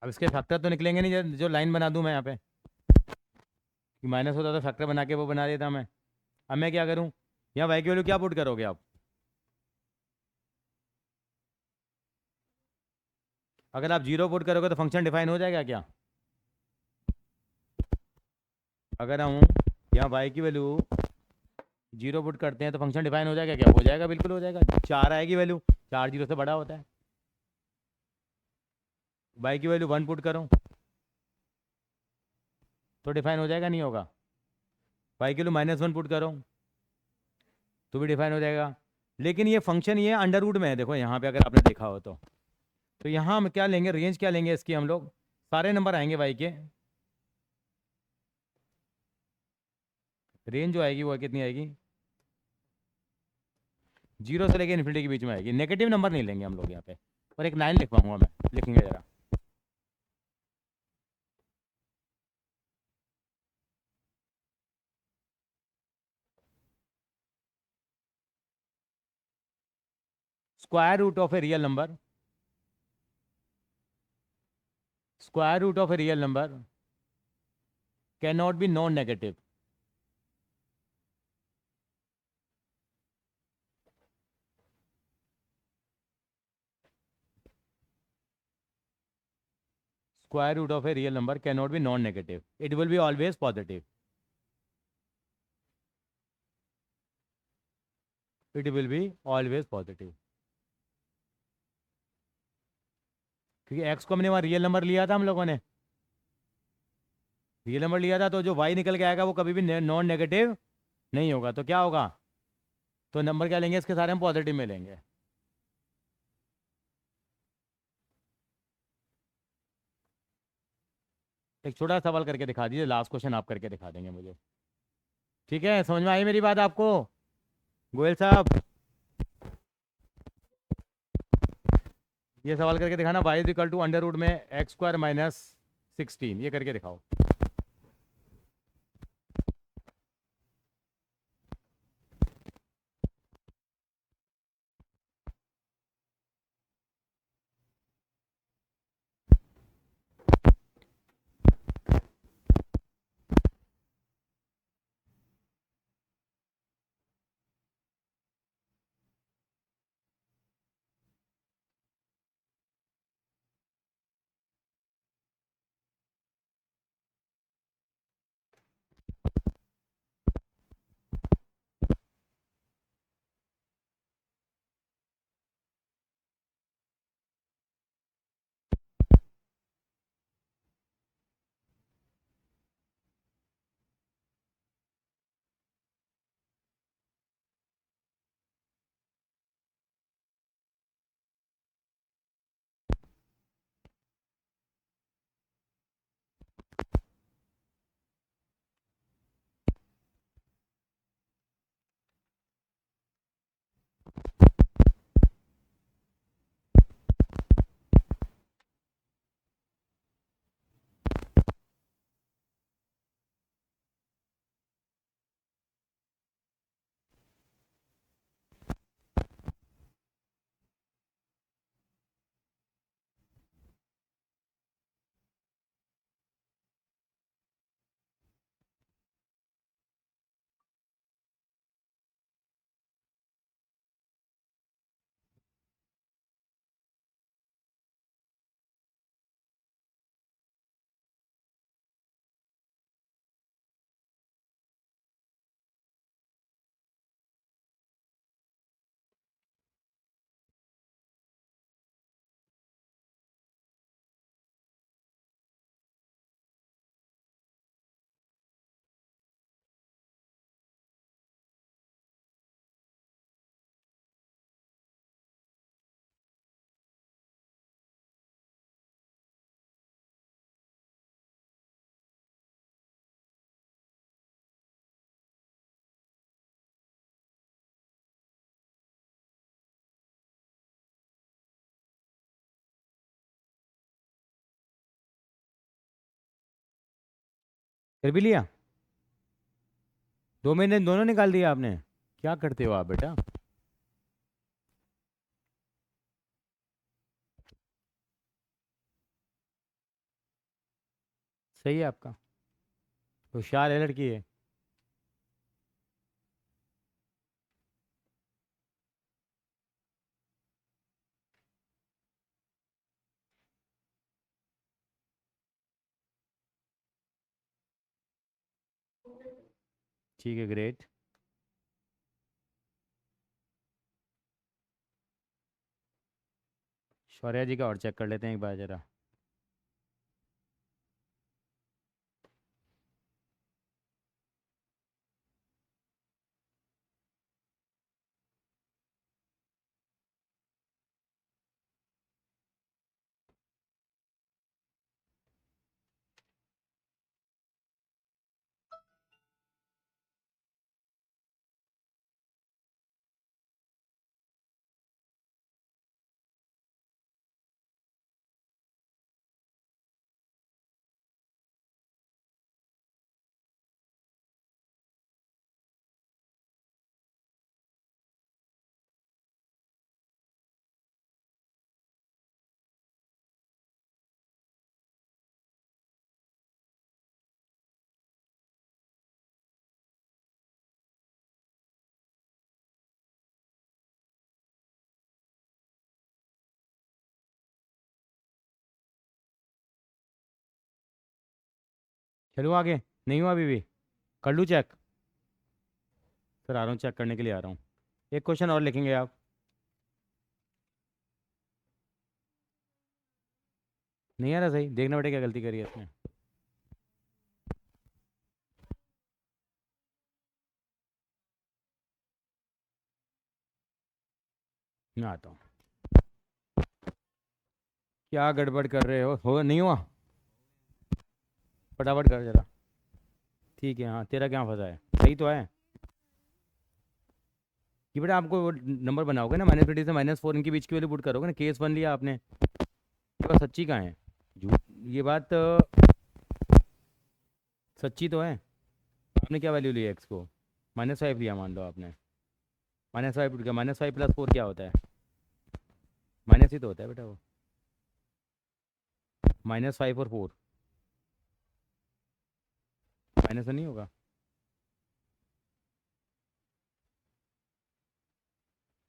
अब इसके फैक्टर तो निकलेंगे नहीं, जो लाइन बना दूँ मैं यहाँ पे, कि माइनस होता तो फैक्टर बना के वो बना देता मैं। अब मैं क्या करूँ, यहाँ वाई की वैल्यू क्या पुट करोगे आप, अगर आप 0 पुट करोगे तो फंक्शन डिफाइन हो जाएगा क्या, अगर हम यहाँ वाई की वैल्यू 0 पुट करते हैं तो फंक्शन डिफाइन हो जाएगा क्या, हो जाएगा, बिल्कुल हो जाएगा, 4 आएगी वैल्यू, 4 0 से बड़ा होता है। वाई की वैल्यू 1 पुट करो तो डिफाइन हो जाएगा, नहीं होगा, वाई की वैल्यू -1 पुट करो तो भी डिफाइन हो जाएगा। लेकिन ये फंक्शन ये अंडर रूट में है, देखो यहाँ पे अगर आपने देखा हो तो यहाँ हम क्या लेंगे, रेंज क्या लेंगे इसकी, हम लोग सारे नंबर आएंगे वाई के, रेंज जो आएगी वो कितनी आएगी, 0 से लेकर इन्फिनिटी के बीच में आएगी, नेगेटिव नंबर नहीं लेंगे हम लोग यहाँ पे, और एक लाइन लिख पाऊंगा मैं, लिखेंगे जरा, square root of a real number, square root of a real number can not be non negative, square root of a real number cannot be non-negative. It will be always positive. It will be always positive. क्योंकि x को हमने वहाँ रियल नंबर लिया था हम लोगों ने, रियल नंबर लिया था, तो जो y निकल के आएगा वो कभी भी नॉन नेगेटिव नहीं होगा, तो क्या होगा, तो नंबर क्या लेंगे इसके सारे हम पॉजिटिव में लेंगे। एक छोटा सवाल करके दिखा दीजिए, लास्ट क्वेश्चन आप करके दिखा देंगे मुझे। ठीक है, समझ में आई मेरी बात आपको गोयल साहब? ये सवाल करके दिखाना, y is equal to under root में एक्स स्क्वायर माइनस 16, ये करके दिखाओ। फिर भी लिया? 2 महीने दोनों निकाल दिया आपने? क्या करते हो आप बेटा? सही है आपका, होशियार है लड़की है। ठीक है, ग्रेट। शौर्या जी का और चेक कर लेते हैं एक बार जरा। चलो आगे, नहीं हुआ अभी भी? कर लूँ चेक? फिर आ रहा हूँ, चेक करने के लिए आ रहा हूँ। एक क्वेश्चन और लिखेंगे आप? नहीं आ रहा सही, देखना बेटा क्या गलती करी है इसमें। मैं आता हूँ। क्या गड़बड़ कर रहे हो नहीं हुआ? फटाफट कर जरा। ठीक है, हाँ, तेरा क्या फंसा है? सही तो है कि बेटा आपको वो नंबर बनाओगे ना -20 से -4 इनके बीच की वैल्यू पुट करोगे ना। केस 1 लिया आपने, ये बात सच्ची कहाँ है? झूठ। ये बात सच्ची तो है। आपने क्या वैल्यू लिया एक्स को? -5 लिया मान लो आपने। -5 पुट किया, -5 + 4 क्या होता है? माइनस ही तो होता है बेटा वो। -5 और 4 माइनस तो नहीं होगा?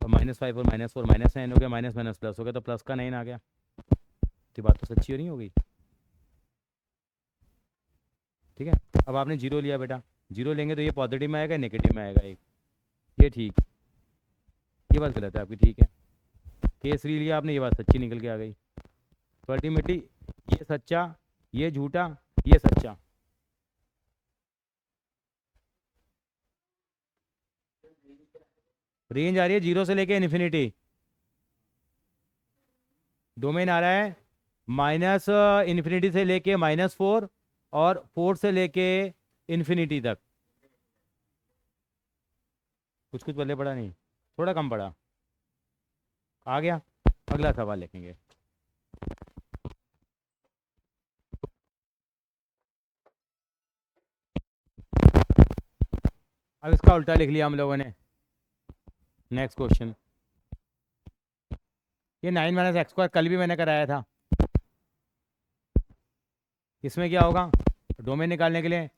और -5 और -4 -9 हो गया, माइनस माइनस प्लस हो गया, तो प्लस का 9 आ गया। तो बात तो सच्ची हो नहीं हो गई? ठीक है। अब आपने जीरो लिया बेटा, जीरो लेंगे तो ये पॉजिटिव में आएगा, नेगेटिव में आएगा एक। ये ठीक, ये बात गलत है आपकी, ठीक है। केस 3 लिया आपने, ये बात सच्ची निकल के आ गई। तो अल्टीमेटली ये सच्चा, ये झूठा, ये सच्चा। रेंज आ रही है 0 से लेके इन्फिनिटी। डोमेन आ रहा है -इन्फिनिटी से लेके -4 और 4 से लेके इन्फिनिटी तक। कुछ कुछ पल्ले पड़ा नहीं, थोड़ा कम पड़ा। आ गया। अगला सवाल लिखेंगे। अब इसका उल्टा लिख लिया हम लोगों ने। नेक्स्ट क्वेश्चन, ये 9 - x² कल भी मैंने कराया था। इसमें क्या होगा? डोमेन निकालने के लिए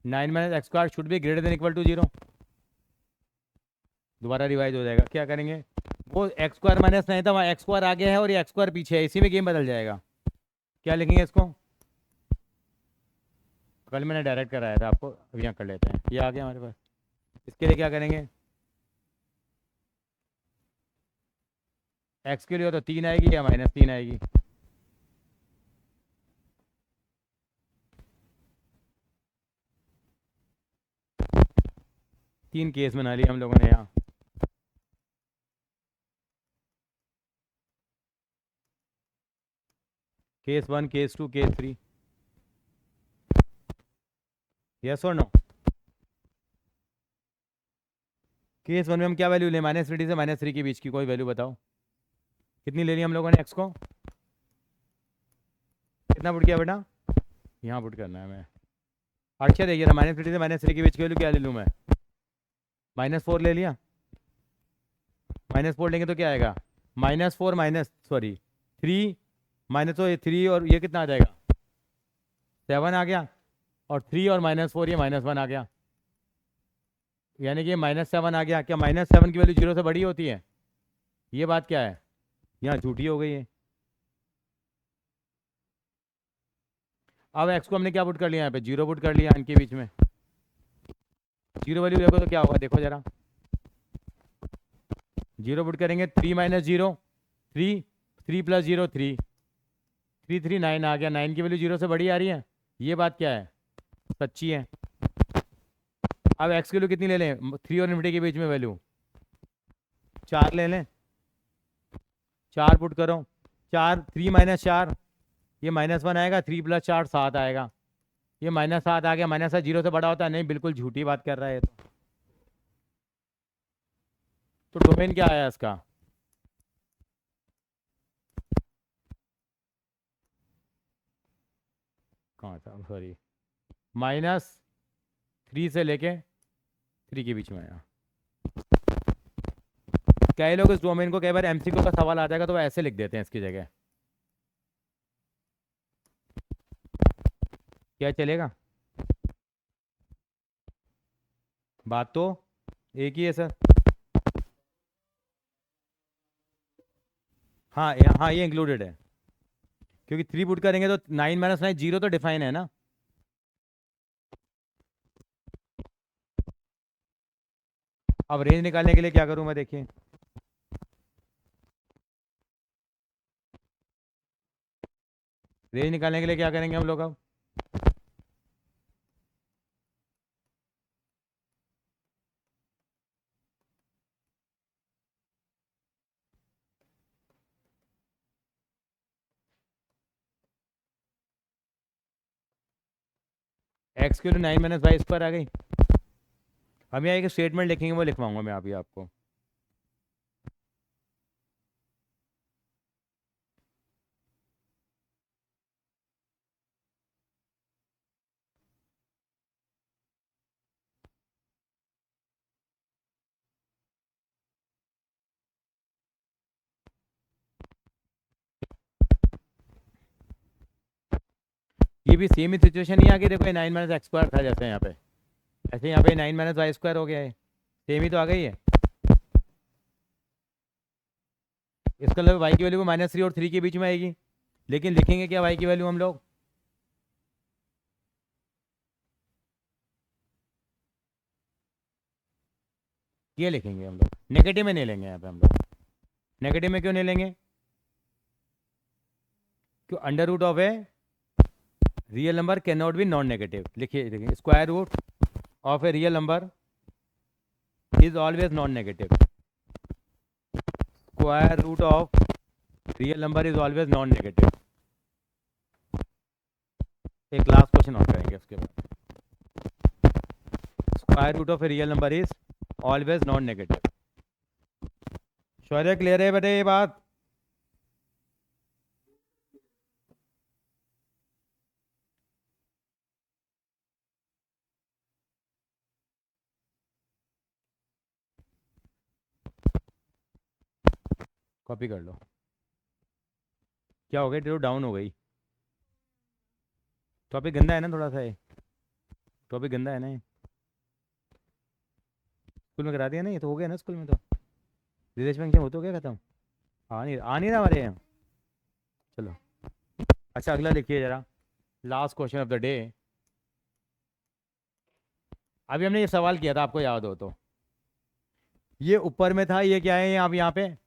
9 - x² should be greater than equal to 0। दोबारा रिवाइज हो जाएगा। क्या करेंगे? वो x² -9 था, वहाँ x² आगे है और ये x² पीछे है, इसी में गेम बदल जाएगा। क्या लिखेंगे इसको? कल मैंने डायरेक्ट कराया था आपको, अब यहाँ कर लेते हैं। ये आ गया हमारे पास। इसके लिए क्या करेंगे? x के लिए तो 3 आएगी या -3 आएगी? तीन केस बना लिए हम लोगों ने यहाँ। Case 1, case 2, case 3। यस और नो? केस 1 में हम क्या वैल्यू लें? -3 से -3 के बीच की कोई वैल्यू बताओ। कितनी ले ली हम लोगों ने एक्स को? कितना पुट किया बेटा? यहाँ पुट करना है मैं। अच्छा देखिए ना, -3 से -3 के बीच की वैल्यू क्या ले लूँ मैं? -4 ले लिया। -4 लेंगे तो क्या आएगा? -4 माइनस सॉरी 3 माइनस, तो 3 और ये कितना आ जाएगा? 7 आ गया। और 3 और -4 ये -1 आ गया, यानी कि -7 आ गया। क्या -7 की वैल्यू 0 से बड़ी होती है? ये बात क्या है? यहाँ झूठी हो गई है। अब एक्स को हमने क्या पुट कर लिया? यहाँ पे 0 पुट कर लिया इनके बीच में। 0 वैल्यू देखो तो क्या होगा, देखो जरा। 0 पुट करेंगे, 3 - 0 3, 3 + 0 3, 3 3 9 आ गया। 9 की वैल्यू 0 से बड़ी आ रही है, ये बात क्या है? सच्ची है। अब एक्स की वैल्यू कितनी ले लें 3 और इन्फिनिटी के बीच में वैल्यू? 4 ले लें। 4 पुट करो। 4 3 - 4 ये -1 आएगा, 3 + 4 7 आएगा। ये -7 आ गया। -7 0 से बड़ा होता है? नहीं, बिल्कुल झूठी बात कर रहा है ये तो डोमेन क्या आया इसका? कहाँ था, सॉरी, -3 से लेके 3 के बीच में आया। कई लोग इस डोमेन को कई बार एमसीक्यू का सवाल आ जाएगा तो वो ऐसे लिख देते हैं इसकी जगह। क्या चलेगा? बात तो एक ही है सर। हाँ हाँ, ये इंक्लूडेड है, क्योंकि 3 पुट करेंगे तो 9 - 9 0 तो डिफाइन है ना। अब रेंज निकालने के लिए क्या करूँ मैं, देखिए। रेंज निकालने के लिए क्या करेंगे हम लोग अब? एक्स की वैल्यू 9 - y² आ गई। हम यहाँ एक स्टेटमेंट लिखेंगे, वो लिखवाऊंगा मैं अभी आपको। ये भी सेम ही सिचुएशन ही आ गई, देखो ये 9 - x² था जैसे यहाँ पे, ऐसे यहाँ पे 9 - y² हो गया है, सेम ही तो आ गई है। इसका मतलब y की वैल्यू -3 और 3 के बीच में आएगी, लेकिन लिखेंगे क्या y की वैल्यू हम लोग? ये लिखेंगे हम लोग, नेगेटिव में नहीं लेंगे यहाँ पे हम लोग। नेगेटिव में क्यों नहीं लेंगे? क्यों? Under root of a real number can not be non negative. लिखिए, देखिए, square root of a real number is always non negative. Square root of real number is always non negative. एक लास्ट क्वेश्चन और करेंगे उसके बाद। Square root of a real number is always non negative. Shaurya clear है बेटे ये बात? कॉपी कर लो। क्या हो गया? टेरो डाउन हो गई। टॉपिक गंदा है ना थोड़ा सा, ये टॉपिक गंदा है ना ये। स्कूल में करा दिया ना, ये तो हो गया ना स्कूल में तो। विदेश में हो तो गया खत्म। आ नहीं रहा हमारे यहाँ। चलो, अच्छा अगला लिखिए जरा, last question of the day. अभी हमने ये सवाल किया था, आपको याद हो तो। ये ऊपर में था, ये क्या है आप यहाँ पे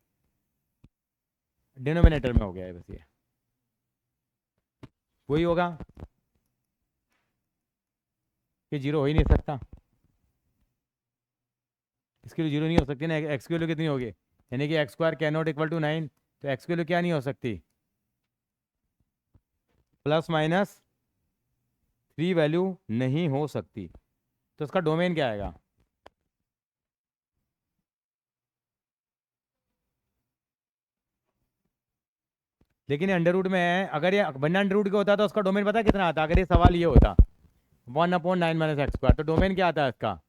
डिनोमिनेटर में हो गया है, बस ये वही होगा कि जीरो हो ही नहीं सकता। इसके लिए जीरो नहीं हो सकती ना। एक्स की वैल्यू कितनी होगी? यानी कि x² can not equal to 9, तो एक्स की वैल्यू क्या नहीं हो सकती? +-3 वैल्यू नहीं हो सकती। तो इसका डोमेन क्या आएगा? लेकिन ये अंडर रूट में है, अगर ये बिना अंडर रूट के होता तो उसका डोमेन पता कितना आता? अगर ये सवाल ये होता 1/9 - x², तो डोमेन क्या आता है इसका?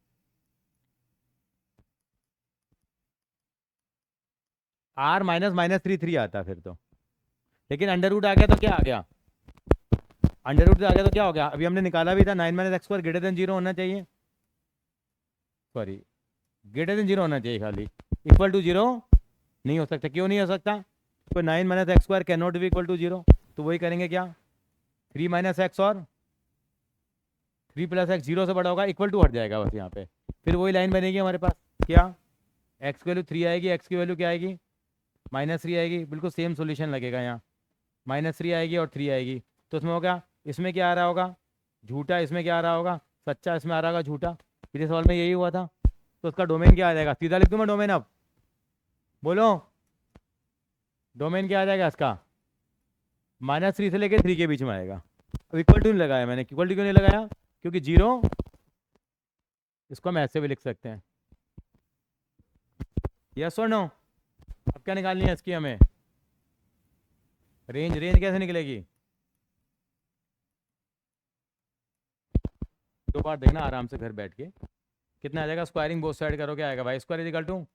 r - -3 आता फिर तो। लेकिन अंडर रूट आ गया तो क्या आ गया? अंडर रूट आ गया तो क्या हो गया? अभी हमने निकाला भी था, 9 - x² ग्रेटर देन 0 होना चाहिए, सॉरी ग्रेटर देन 0 होना चाहिए खाली, इक्वल टू 0 नहीं हो सकता। क्यों नहीं हो सकता? तो 9 - x² can not be equal to 0। तो वही करेंगे क्या, 3 - x और 3 + x 0 से बड़ा होगा, इक्वल टू हट जाएगा बस यहाँ पे। फिर वही लाइन बनेगी हमारे पास, क्या x की वैल्यू 3 आएगी, x की वैल्यू क्या आएगी? -3 आएगी। बिल्कुल सेम सोल्यूशन लगेगा यहाँ, -3 आएगी और 3 आएगी। तो उसमें होगा, इसमें क्या आ रहा होगा? झूठा। इसमें क्या आ रहा होगा? सच्चा। इसमें आ रहा होगा झूठा। पिछले सवाल में यही हुआ था। तो उसका डोमेन क्या आ जाएगा? सीधा लिख दूँ मैं डोमेन अब? बोलो, डोमेन क्या आ जाएगा इसका? -3 से लेकर 3 के बीच में आएगा। अब इक्वल टू नहीं लगाया मैंने। इक्वल टू क्यों नहीं लगाया? क्योंकि 0, इसको हम ऐसे भी लिख सकते हैं। यस और नो? अब क्या निकालनी है इसकी हमें? रेंज। रेंज कैसे निकलेगी? दो बार देखना आराम से घर बैठ के। कितना आ जाएगा? स्क्वायरिंग बोथ साइड करो, क्या आएगा? y² equal to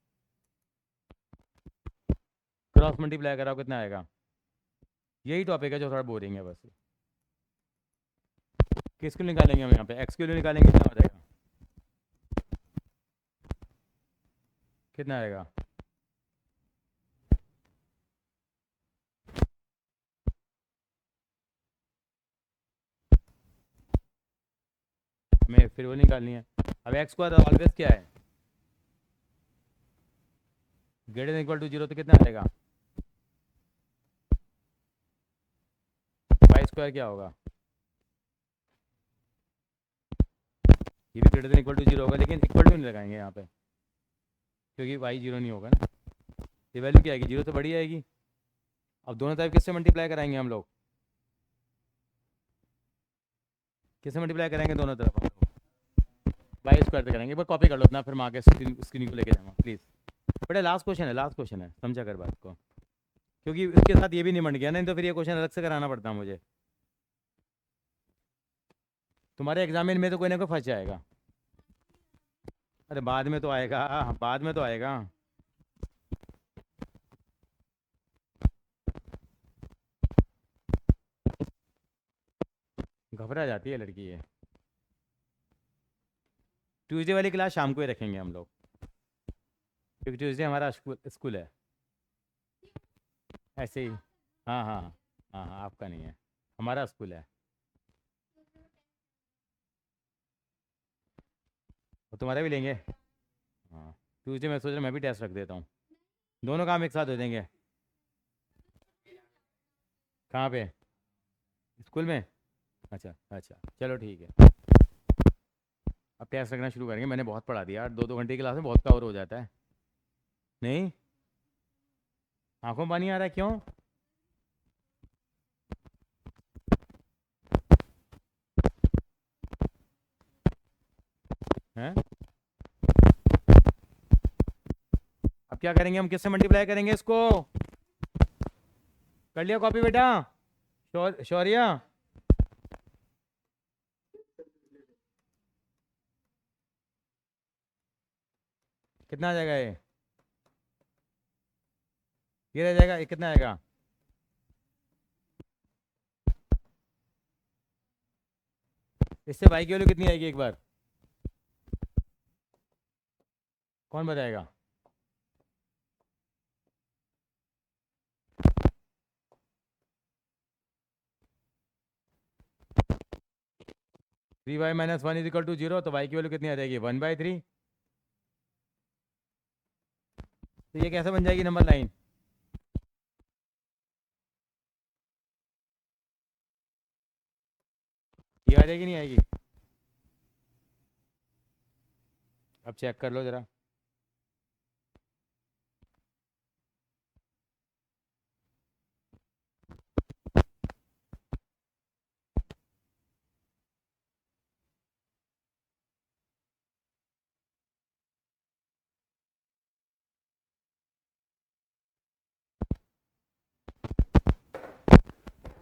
cross multiply कराओ, कितना आएगा? यही टॉपिक है जो थोड़ा बोरिंग है बस। किसको निकालेंगे हम यहाँ पे? x के लिए निकालेंगे, कितना हो जाएगा? कितना आएगा? हमें फिर वो निकालनी है। अब x² ऑलवेज क्या है? ग्रेटर देन इक्वल टू 0, तो कितना आएगा? y² क्या होगा? ये भी ग्रेटर देन इक्वल टू 0 होगा, लेकिन इक्वल टू नहीं लगाएंगे यहाँ पे, क्योंकि y 0 नहीं होगा ना। ये वैल्यू क्या आएगी? 0 से बड़ी आएगी। अब दोनों तरफ किससे मल्टीप्लाई कराएंगे हम लोग? किससे मल्टीप्लाई करेंगे दोनों तरफ हम लोग? वाई स्क्वायर पे करेंगे, एक बार कॉपी कर लो अपना, फिर मैं आगे स्क्रीन को लेके जाऊँगा प्लीज़। बेटा लास्ट क्वेश्चन है, लास्ट क्वेश्चन है, समझा कर बात को, क्योंकि उसके साथ ये भी नहीं बन गया ना, नहीं तो फिर ये क्वेश्चन अलग से कराना पड़ता मुझे। तुम्हारे एग्जामिन में तो कोई ना कोई फंस जाएगा। अरे बाद में तो आएगा, बाद में तो आएगा। घबरा जाती है लड़की ये। ट्यूसडे वाली क्लास शाम को ही रखेंगे हम लोग, क्योंकि ट्यूसडे हमारा स्कूल है। ऐसे ही। हाँ हाँ हाँ हाँ, आपका नहीं है, हमारा स्कूल है। तो तुम्हारा भी लेंगे। हाँ, ट्यूसडे मैं सोच रहा मैं भी टेस्ट रख देता हूँ, दोनों काम एक साथ हो देंगे। कहाँ पे? स्कूल में? अच्छा अच्छा, चलो ठीक है। अब टेस्ट रखना शुरू करेंगे, मैंने बहुत पढ़ा दिया यार, 2-2 घंटे की क्लास में बहुत कवर हो जाता है। नहीं, आंखों में पानी आ रहा है, क्यों? हैं? अब क्या करेंगे हम, किससे मल्टीप्लाई करेंगे इसको? कर लिया कॉपी बेटा? शौर्या, कितना आ जाएगा ये रह जाएगा, ये कितना आएगा? इससे भाई की वैल्यू कितनी आएगी एक बार, कौन बताएगा? Three y minus one is equal to zero, तो वाई की वैल्यू कितनी आ जाएगी, 1/3। तो ये कैसे बन जाएगी नंबर लाइन? ये आ जाएगी नहीं आएगी? अब चेक कर लो जरा।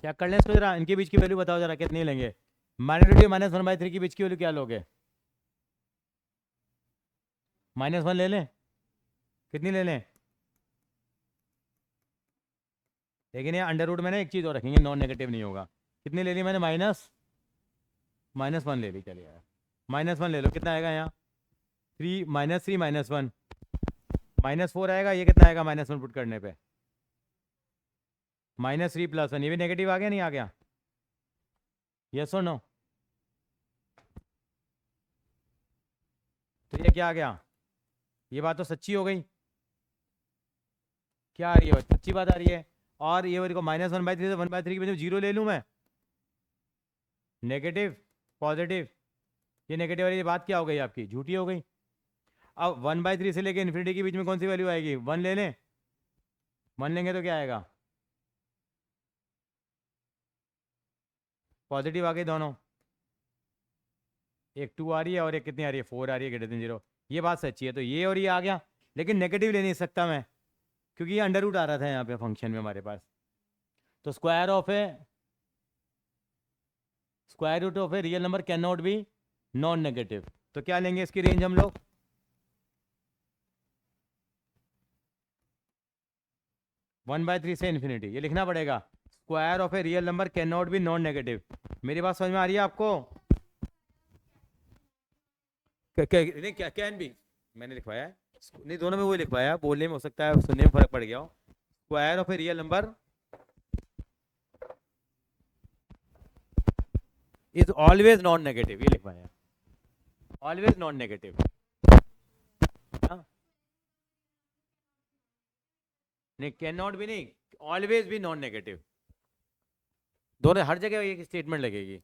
चेक कर लें इसको जरा, इनके बीच की वैल्यू बताओ जरा कितनी लेंगे। माइनॉरिटी -1/3 के बीच की वैल्यू क्या लोगे? -1 ले लें? कितनी ले लें? लेकिन ये अंडर रूट में ना एक चीज़ और रखेंगे, नॉन नेगेटिव नहीं होगा। कितनी ले ली मैंने, -1 ले ली, चलिए यार -1 ले लो, कितना आएगा यहाँ? 3 -3 -1 -4 आएगा, ये कितना आएगा -1 पुट करने पे? -3 + 1, ये भी नेगेटिव आ गया नहीं आ गया? यस और नो? तो ये क्या आ गया? ये बात तो सच्ची हो गई। क्या आ रही है, सच्ची बात आ रही है। और ये को -1/3 से 1/3 की वजह जीरो ले लूँ मैं, नेगेटिव पॉजिटिव, ये नेगेटिव वाली बात क्या हो गई आपकी, झूठी हो गई। अब 1/3 से लेके इन्फिनिटी के बीच में कौन सी वैल्यू आएगी, 1 ले लें? 1 लेंगे तो क्या आएगा, पॉजिटिव आ गई दोनों, एक 2 आ रही है और एक कितनी आ रही है, 4 आ रही है, ग्रेटर देन 0। ये बात सच्ची है, तो ये और ये आ गया। लेकिन नेगेटिव ले नहीं सकता मैं, क्योंकि ये अंडर रूट आ रहा था यहाँ पे फंक्शन में हमारे पास। तो square root of a real number can not be non negative. तो क्या लेंगे इसकी रेंज हम लोग, 1/3 से इन्फिनिटी, ये लिखना पड़ेगा। Square of a real number can not be non negative. मेरी बात समझ में आ रही है आपको? नहीं, क्या कैन बी मैंने लिखवाया है, नहीं दोनों में वही लिखवाया, बोलने में हो सकता है सुनने में फर्क पड़ गया हो। Square of a real number is always non negative, ये लिखवाया, ऑलवेज नॉन नेगेटिव। नहीं, कैन नॉट भी नहीं, ऑलवेज भी नॉन नेगेटिव, दोनों हर जगह ये स्टेटमेंट लगेगी।